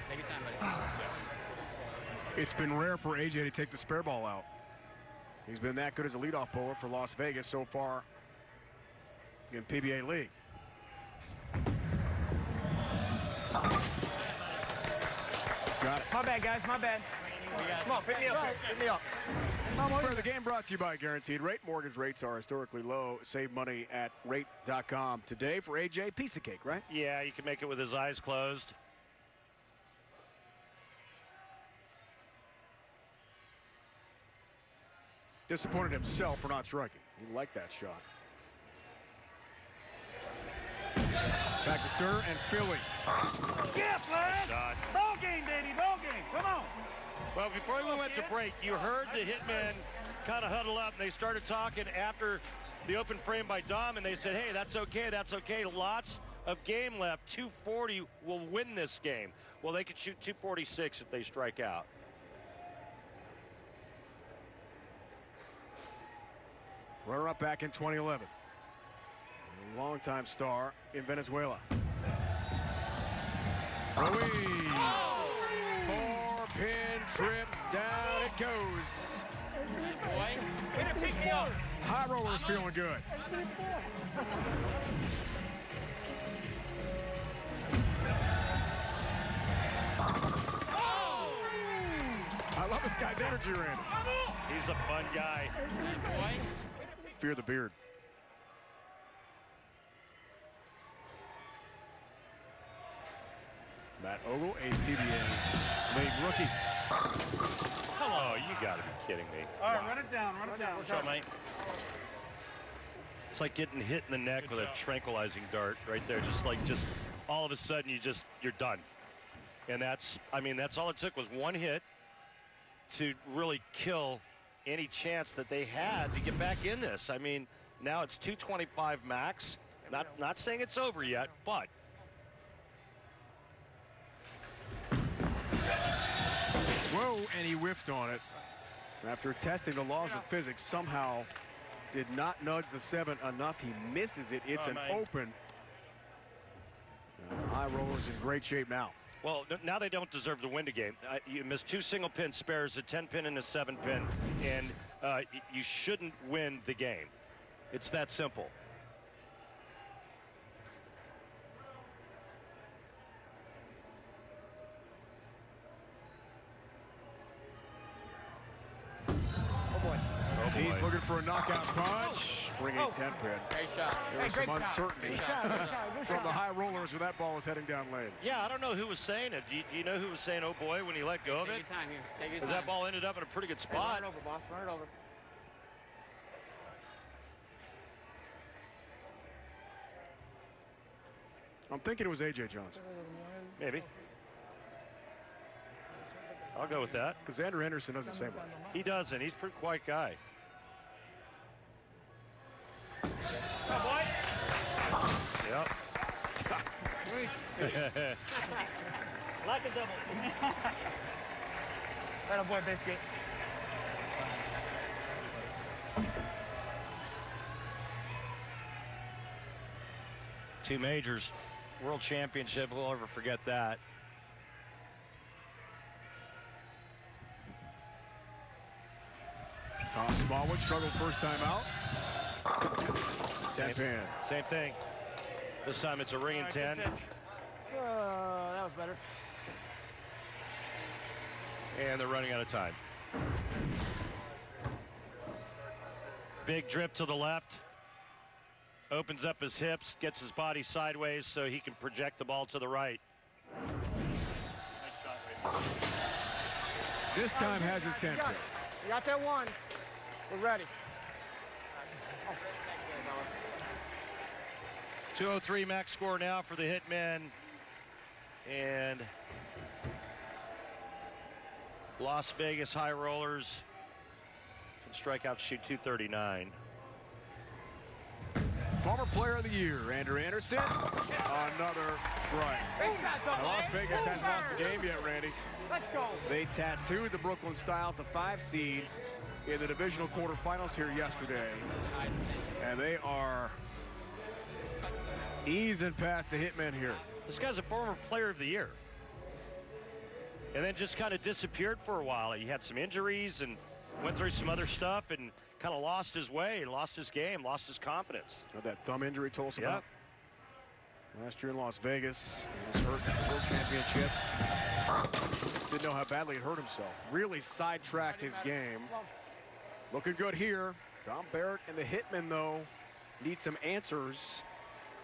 Take your time, buddy. It's been rare for AJ to take the spare ball out. He's been that good as a leadoff bowler for Las Vegas so far. in PBA League. Got it. My bad, guys. My bad. Come on, pick me up. Pick me up. Spur of the Game brought to you by Guaranteed Rate. Mortgage rates are historically low. Save money at rate.com. Today for AJ, piece of cake, right? Yeah, you can make it with his eyes closed. Disappointed himself for not striking. He liked that shot. Back to Stir and Philly. Yeah, Flash! Ball game, baby, ball game. Come on. Well, before we went to break, you heard the hitmen kind of huddle up, and they started talking after the open frame by Dom, and they said, hey, that's okay, that's okay. Lots of game left. 240 will win this game. Well, they could shoot 246 if they strike out. Runner-up back in 2011. A longtime star in Venezuela. Ruiz. Four-pin trip. Down it goes. High roller's feeling good. I love this guy's energy, Randy. He's a fun guy. Fear the beard. Matt Ogle, a PBA league rookie. Come on, you got to be kidding me. All right, run it down, run it down. What's up, mate? It's like getting hit in the neck with a tranquilizing dart right there. Just all of a sudden you're done. And that's all it took was one hit to really kill any chance that they had to get back in this. I mean, now it's 225 max. Not saying it's over yet, but whoa, and he whiffed on it. After testing the laws of physics, somehow did not nudge the 7 enough. He misses it. It's an open. And the high roller's in great shape now. Well, now they don't deserve to win the game. You missed 2 single-pin spares, a 10-pin and a 7-pin, and you shouldn't win the game. It's that simple. He's looking for a knockout punch. Bringing 10-pin. Great shot. There was some uncertainty from the high rollers when that ball was heading down lane. Yeah, I don't know who was saying it. Do you know who was saying, oh boy, when he let go of it? Take your time here. Take your time. Because that ball ended up in a pretty good spot. Run it over, boss. Run it over. I'm thinking it was A.J. Johnson. Maybe. I'll go with that. Because Andrew Henderson doesn't say much. He doesn't. He's a pretty quiet guy. Yep. Like a double. That a boy, biscuit. Two majors. World Championship. We'll never forget that. Tom Smallwood struggled first time out. 10-pin. Same thing. This time it's a ring and 10. That was better. And they're running out of time. Big drift to the left. Opens up his hips, gets his body sideways so he can project the ball to the right. This time has his 10-pin. You got that one. We're ready. 203 max score now for the Hitmen. And Las Vegas High Rollers can strike out, shoot 239. Former Player of the Year, Andrew Anderson. Another strike. Now, Las Vegas hasn't lost the game yet, Randy. Let's go. They tattooed the Brooklyn Styles, the 5 seed, in the divisional quarterfinals here yesterday. And they are easing past the Hitmen here. This guy's a former Player of the Year. And then just kind of disappeared for a while. He had some injuries and went through some other stuff and kind of lost his way, lost his game, lost his confidence. That thumb injury told us about last year in Las Vegas. He was hurt in the World Championship. Didn't know how badly it hurt himself. Really sidetracked his game. Looking good here. Dom Barrett and the Hitmen, though, need some answers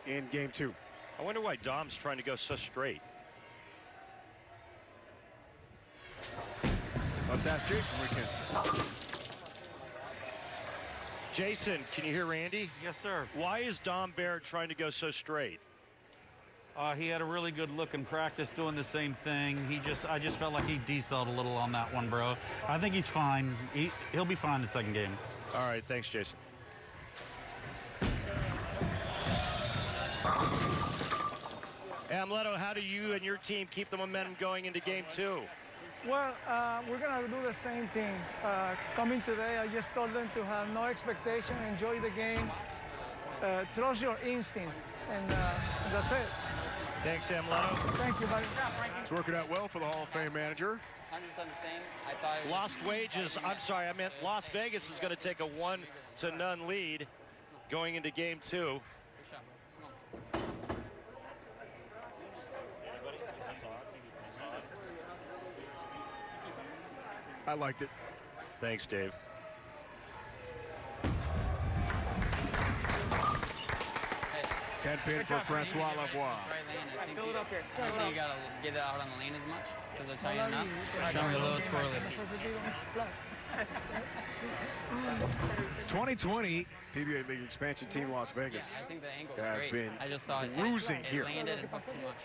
in game 2. I wonder why Dom's trying to go so straight. Let's ask Jason Wicken. Jason, can you hear Randy? Yes, sir. Why is Dom Barrett trying to go so straight? He had a really good look in practice doing the same thing. I just felt like he decelled a little on that one, bro. I think he's fine. He'll be fine the second game. All right, thanks, Jason. Amleto, how do you and your team keep the momentum going into game 2? Well, we're going to do the same thing. Coming today, I just told them to have no expectation, enjoy the game, trust your instinct, and that's it. Thanks, Amleto. Thank you, buddy. It's working out well for the Hall of Fame manager. 100% the same. I thought it was Lost wages. I'm sorry, I meant Las Vegas is going to take a 1-0 lead going into game 2. I liked it. Thanks, Dave. Hey. 10-pin for Francois Lavoie. Right lane. I think you got to get it out on the lane as much because I tell you not. Showing a little twirly. 2020 PBA League expansion team Las Vegas. Yeah, I think the angle was has great. been I just thought cruising it here. landed and hooked too much.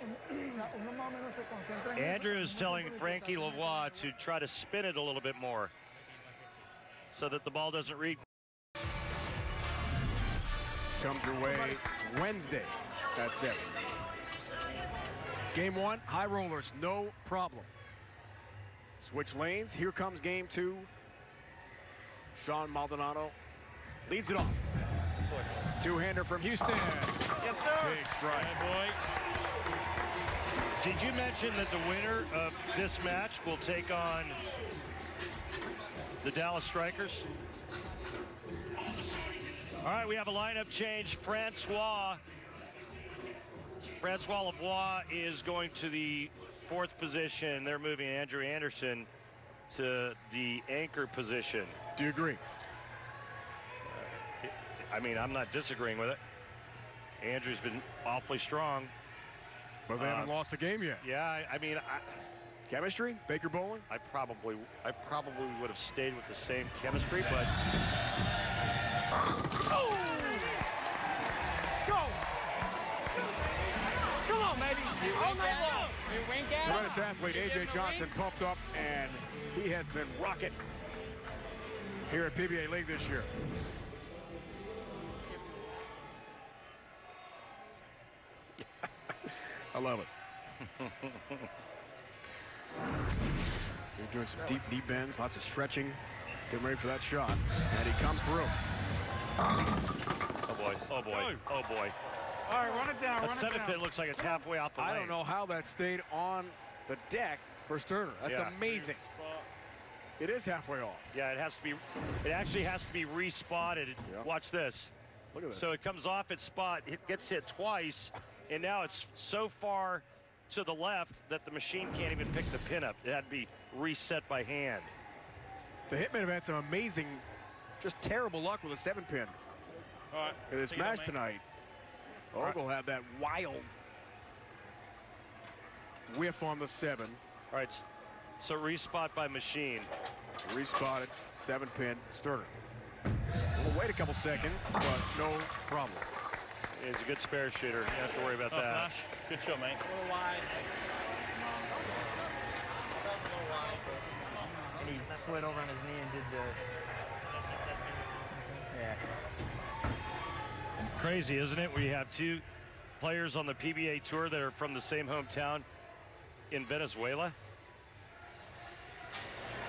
Andrew is telling Frankie Lavoie to try to spin it a little bit more so that the ball doesn't read. Comes your way Wednesday at 7. Game 1, high rollers, no problem. Switch lanes. Here comes game 2. Sean Maldonado leads it off. Two-hander from Houston. Yes, sir. Big strike. Yeah, boy. Did you mention that the winner of this match will take on the Dallas Strikers? All right, we have a lineup change. Francois Lavoie is going to the 4th position. They're moving Andrew Anderson to the anchor position. Do you agree? I mean, I'm not disagreeing with it. Andrew's been awfully strong. But they haven't lost the game yet. Yeah, I mean, chemistry? Baker Bowling? I probably would have stayed with the same chemistry, but Go! Come on, baby. All night long. We wink at him. Tremendous athlete A.J. Johnson pumped up, and he has been rocking here at PBA League this year. I love it. He's doing some deep bends, lots of stretching, getting ready for that shot, and he comes through. oh boy, oh boy, oh boy. All right, run it down, That run it 7-pin down. looks like it's halfway off the lane. I don't know how that stayed on the deck for Sterner. That's Yeah. amazing. It is halfway off. Yeah, it actually has to be respotted. Yeah. Watch this. Look at this. So it comes off its spot, it gets hit twice, and now it's so far to the left that the machine can't even pick the pin up. It had to be reset by hand. The Hitmen have had some amazing, just terrible luck with a 7-pin. All right. In this Take it up, match man. tonight. Ogle had that wild whiff on the 7. All right, so respot by machine. Respotted, 7-pin, Sterner. We'll wait a couple seconds, but no problem. He's a good spare shooter. You don't have to worry about that. Flash. Good shot, mate. A little wide. And he slid over on his knee and did the... Yeah. Crazy, isn't it? We have 2 players on the PBA Tour that are from the same hometown in Venezuela.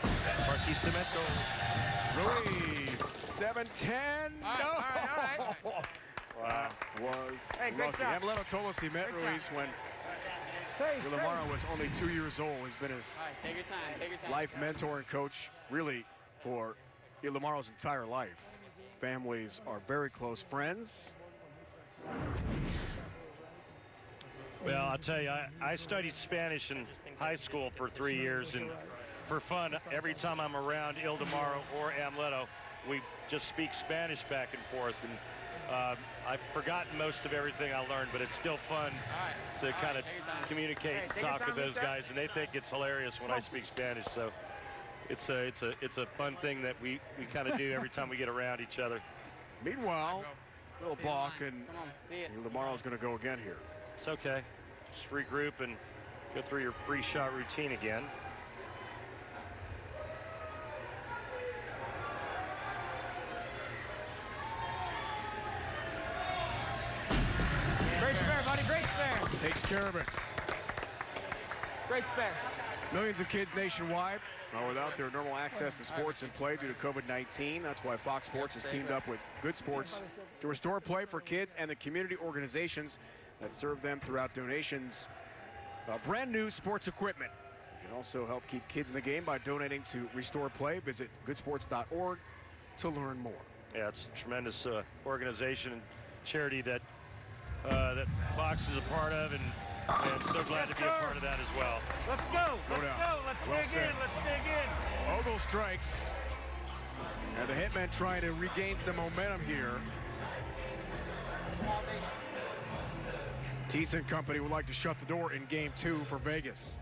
Barquisimeto. Ruiz, 7-10. All right, all right. Wow. Was Hey, great lucky. job. Amleto told us he met Ruiz when Guillermo was only 2 years old. He's been his All right, take your time, take your time. life mentor and coach, really, for Ildamaro's entire life. Families are very close friends. Well, I'll tell you, I studied Spanish in high school for 3 years, and for fun, every time I'm around Ildamaro or Amleto, we just speak Spanish back and forth. And I've forgotten most of everything I learned, but it's still fun to kind of communicate and talk with those guys, and they think it's hilarious when I speak Spanish. So it's a fun thing that we kind of do every time we get around each other. Meanwhile, little balk, and Ildamaro's going to go again here. It's okay. Just regroup and go through your pre-shot routine again. Great spare, buddy. Great spare. Takes care of it. Great spare. Millions of kids nationwide are without their normal access to sports and play due to COVID-19. That's why Fox Sports has teamed up with Good Sports to restore play for kids and the community organizations that serve them throughout donations. Brand new sports equipment. You can also help keep kids in the game by donating to Restore Play. Visit goodsports.org to learn more. Yeah, it's a tremendous organization and charity that that Fox is a part of, and so glad to be a part of that as well. Let's go. Let's dig in. Let's dig in. Ogle strikes. And the Hitmen trying to regain some momentum here. Tease and company would like to shut the door in game 2 for Vegas.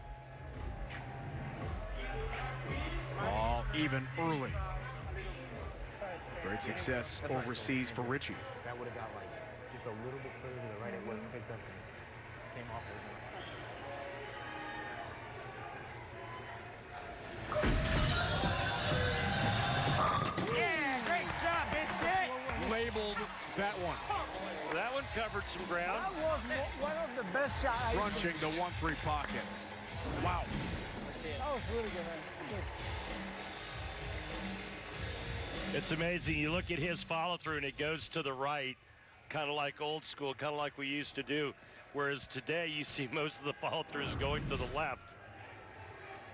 All even early. Great success overseas for Richie. That would have got like just a little bit further to the right. It wasn't picked up and came off it. Yeah, great shot, Biscuit. Labeled that one. Well, that one covered some ground. That was one of the best shots. Crunching the 1-3 pocket. Wow. That was really good, man. It's amazing. You look at his follow-through, and it goes to the right, kind of like old school, kind of like we used to do. Whereas today, you see most of the follow-throughs going to the left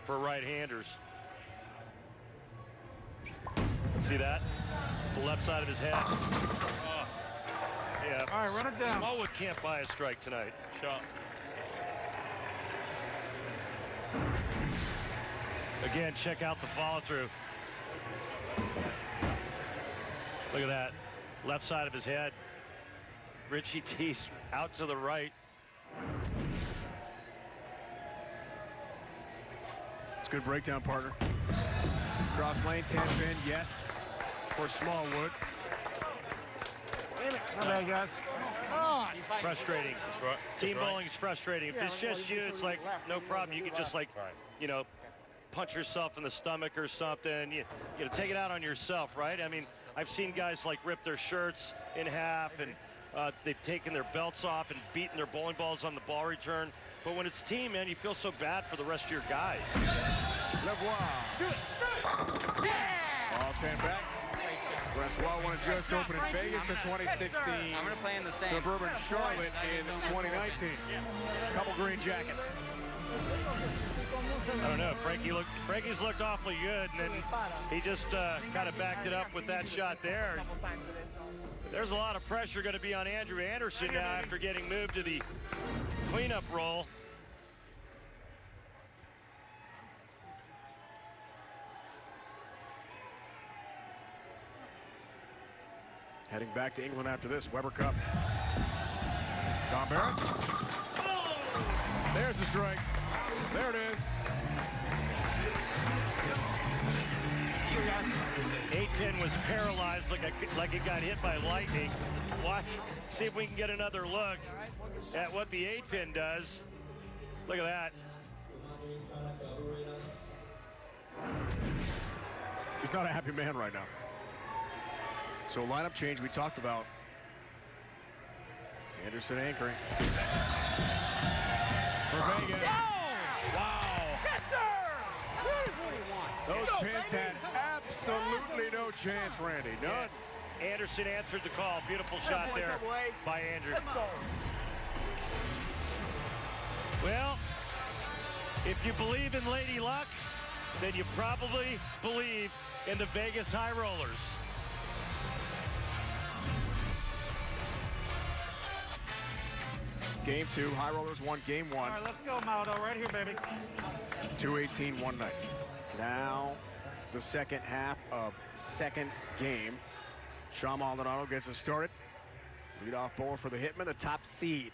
for right-handers. See that? The left side of his head. Oh. Yeah. All right, run it down. Smallwood can't buy a strike tonight. Shot. Again, check out the follow-through. Look at that. Left side of his head. Richie Tease out to the right. It's a good breakdown, partner. Cross lane, 10-pin, yes, for Smallwood. Damn it. Not bad, guys. Frustrating. Team bowling is frustrating. If it's just you, it's like, no problem. You can just, like, you know, punch yourself in the stomach or something. You know, take it out on yourself, right? I mean, I've seen guys, like, rip their shirts in half, and they've taken their belts off and beaten their bowling balls on the ball return. But when it's team, man, you feel so bad for the rest of your guys. Levois. Do it. Yeah! All 10 back. Braswell won his U.S. Open in Vegas in 2016. I'm going to play in the same. Suburban Charlotte in 2019. Couple green jackets. I don't know. Frankie's looked awfully good, and then he just kind of backed it up with that shot there. There's a lot of pressure going to be on Andrew Anderson now after getting moved to the cleanup role. Heading back to England after this, Weber Cup. Don Barrett. There's the strike. There it is. 8-pin was paralyzed like it got hit by lightning. Watch, see if we can get another look at what the 8-pin does. Look at that. He's not a happy man right now. So lineup change we talked about. Anderson anchoring. For Vegas. Wow. Those pins had absolutely no chance, Randy. None. Anderson answered the call. Beautiful shot there by Andrew. Well, if you believe in Lady Luck, then you probably believe in the Vegas High Rollers. Game 2, High Rollers won Game 1. All right, let's go, Maldo. Right here, baby. 218, 190. Now, the second half of second game. Sean Maldonado gets us started. Leadoff bowler for the Hitmen, the top seed.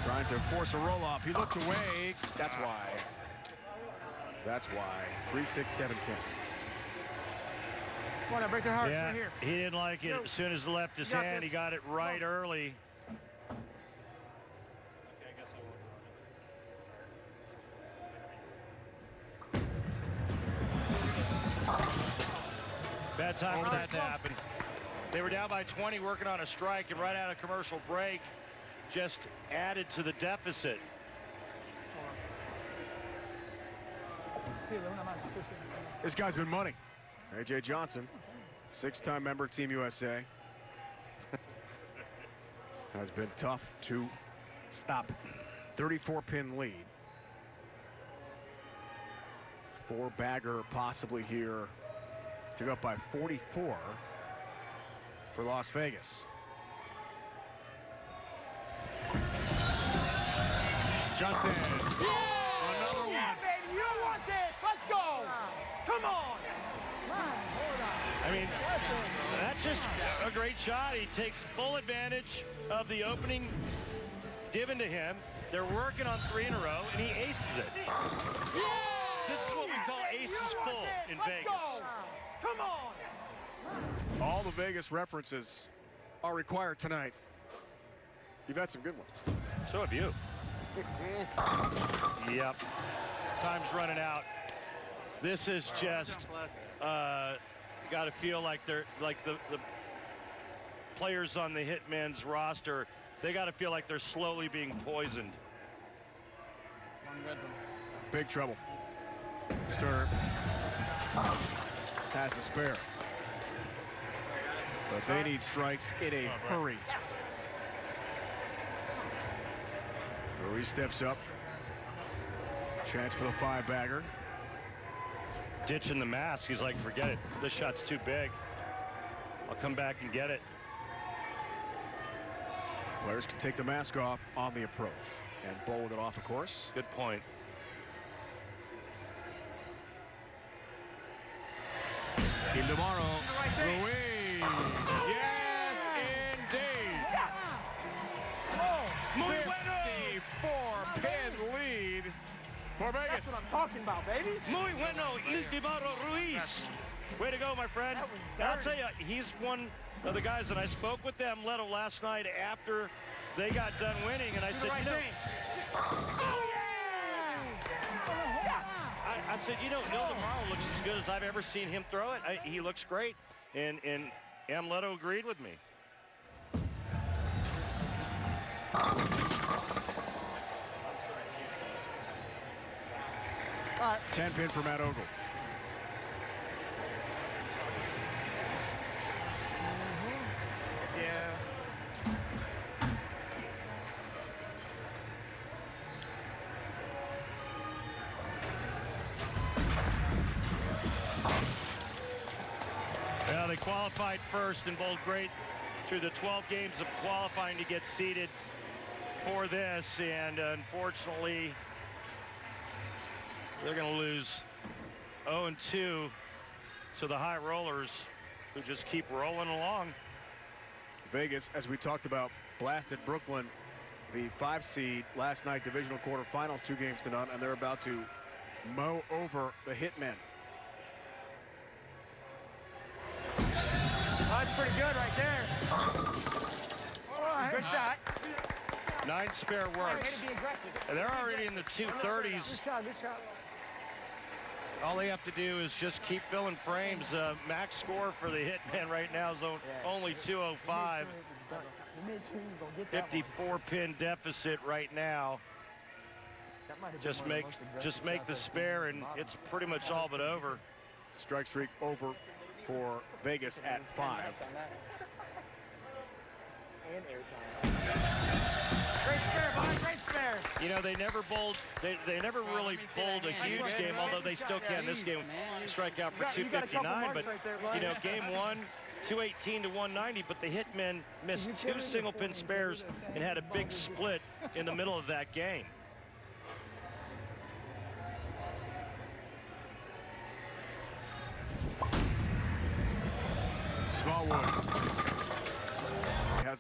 Trying to force a roll-off. He looked away. That's why. That's why. 3-6, 7-10. Come on, break their hearts Yeah, right here. he didn't like it. As soon as he left his hand, he got it right early. Bad time for that to happen. They were down by 20 working on a strike, and right out of commercial break just added to the deficit. This guy's been money. A.J. Johnson, 6-time member of Team USA. Has been tough to stop. 34-pin lead. 4-bagger possibly here to go up by 44 for Las Vegas. Johnson. Another one. Yeah, baby, you want this. Let's go. Come on. I mean, that's just a great shot. He takes full advantage of the opening given to him. They're working on 3 in a row, and he aces it. Yeah. This is what we call aces full in Vegas. Come on. All the Vegas references are required tonight. You've had some good ones. So have you. Yep. Time's running out. This is just got to feel like they're like the players on the Hitmen's roster. They got to feel like they're slowly being poisoned. Big trouble. Stern has the spare. But they need strikes in a hurry. Ruiz steps up. Chance for the 5-bagger. Ditching the mask. He's like, forget it. This shot's too big. I'll come back and get it. Players can take the mask off on the approach and bowl with it off, of course. Good point. Ildemaro. Ruiz. Yes, indeed. 54-pin lead for Vegas. That's what I'm talking about, baby. Muy bueno, Ildemaro Ruiz. Way to go, my friend. And I'll tell you, he's one of the guys that I spoke with them, Leto, last night after they got done winning, and I said, you know, I said, you know, Ildemaro looks as good as I've ever seen him throw it. He looks great, and Leto agreed with me. 10-pin for Matt Ogle. Well, they qualified first and bowled great through the 12 games of qualifying to get seeded for this, and unfortunately, they're going to lose 0-2 to the High Rollers, who just keep rolling along. Vegas, as we talked about, blasted Brooklyn, the 5 seed last night, divisional quarterfinals, 2-0, and they're about to mow over the Hitmen. Oh, that's pretty good right there. Good shot. 9 spare works. And they're already in the 230s. Good shot, good shot. All they have to do is just keep filling frames. Max score for the Hitmen right now is only 205. 54-pin deficit right now. Just make the spare, and it's pretty much all but over. Strike streak over for Vegas at 5. Great spare, boy, great spare. You know, they never bowled. They never really bowled a huge game, although they still can. This game strike out for 259. But you know, game one, 218 to 190. But the Hitmen missed 2 single pin spares and had a big split in the middle of that game. Smallwood has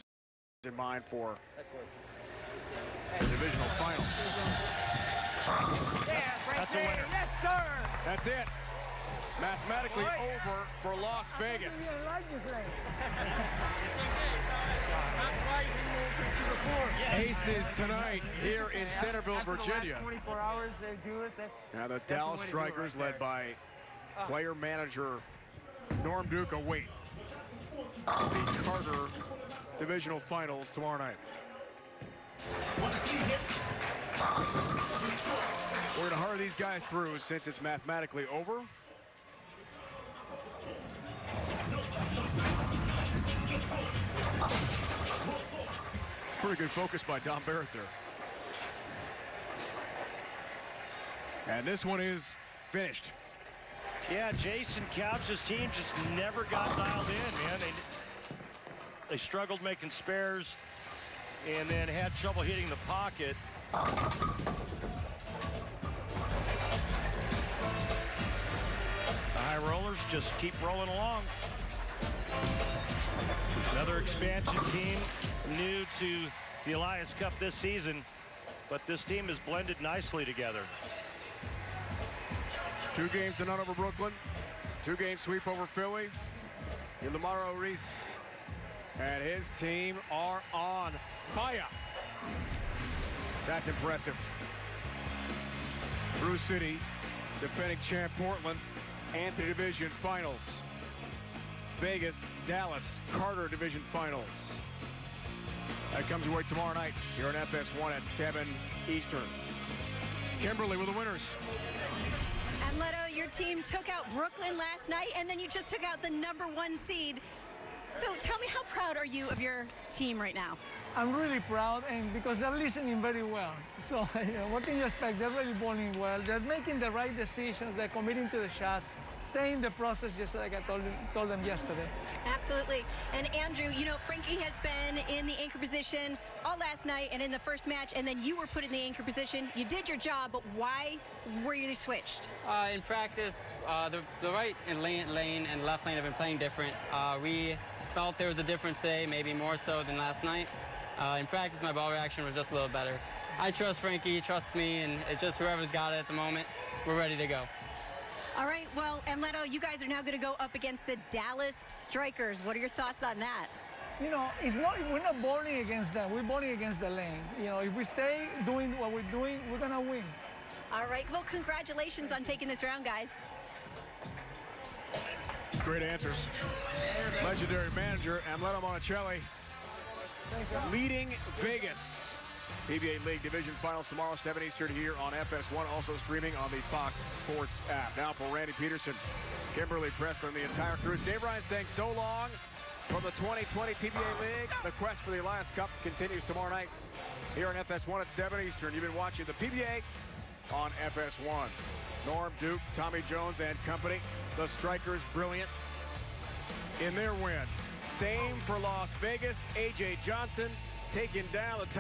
in mind for the divisional final. That's a winner. Yes, sir. That's it. Mathematically over for Las Vegas. Aces tonight here in Centerville, Virginia. 24 hours they do it. Now the Dallas Strikers, led by player manager Norm Duca, wait. The Carter divisional finals tomorrow night. We're going to hurry these guys through since it's mathematically over. Pretty good focus by Don Barrett there. And this one is finished. Yeah, Jason Couch's team just never got dialed in, man. They struggled making spares and then had trouble hitting the pocket. The high rollers just keep rolling along. Another expansion team, new to the Elias Cup this season, but this team has blended nicely together. 2 games to none over Brooklyn. 2-game sweep over Philly. Ildemaro Reese and his team are on fire. That's impressive. Brew City, defending champ Portland, Anthony Division Finals. Vegas, Dallas, Carter Division Finals. That comes your way tomorrow night here on FS1 at 7 Eastern. Kimberly with the winners. And Leto, your team took out Brooklyn last night, and then you just took out the #1 seed. So tell me, how proud are you of your team right now? I'm really proud, and because they're listening very well. So what can you expect? They're really bowling well. They're making the right decisions. They're committing to the shots, staying in the process, just like I told them yesterday. Absolutely. And Andrew, you know, Frankie has been in the anchor position all last night and in the first match, and then you were put in the anchor position. You did your job, but why were you switched? In practice, the right lane and left lane have been playing different. We felt there was a difference today, maybe more so than last night. In practice, my ball reaction was just a little better. I trust Frankie, he trusts me, and it's just whoever's got it at the moment, we're ready to go. All right, well, and Leto, you guys are now going to go up against the Dallas Strikers. What are your thoughts on that? You know, we're not bowling against them. We're bowling against the lane. You know, if we stay doing what we're doing, we're going to win. All right, well, congratulations on taking this round, guys. Great answers. Legendary manager Amleto Monticelli leading Vegas. PBA League Division Finals tomorrow, 7 Eastern here on FS1, also streaming on the Fox Sports app. Now for Randy Peterson, Kimberly Preston, the entire crew. Dave Ryan saying so long from the 2020 PBA League. The quest for the Elias Cup continues tomorrow night here on FS1 at 7 Eastern. You've been watching the PBA on FS1. Norm, Duke, Tommy Jones, and company. The Strikers brilliant in their win. Same for Las Vegas. A.J. Johnson taking down the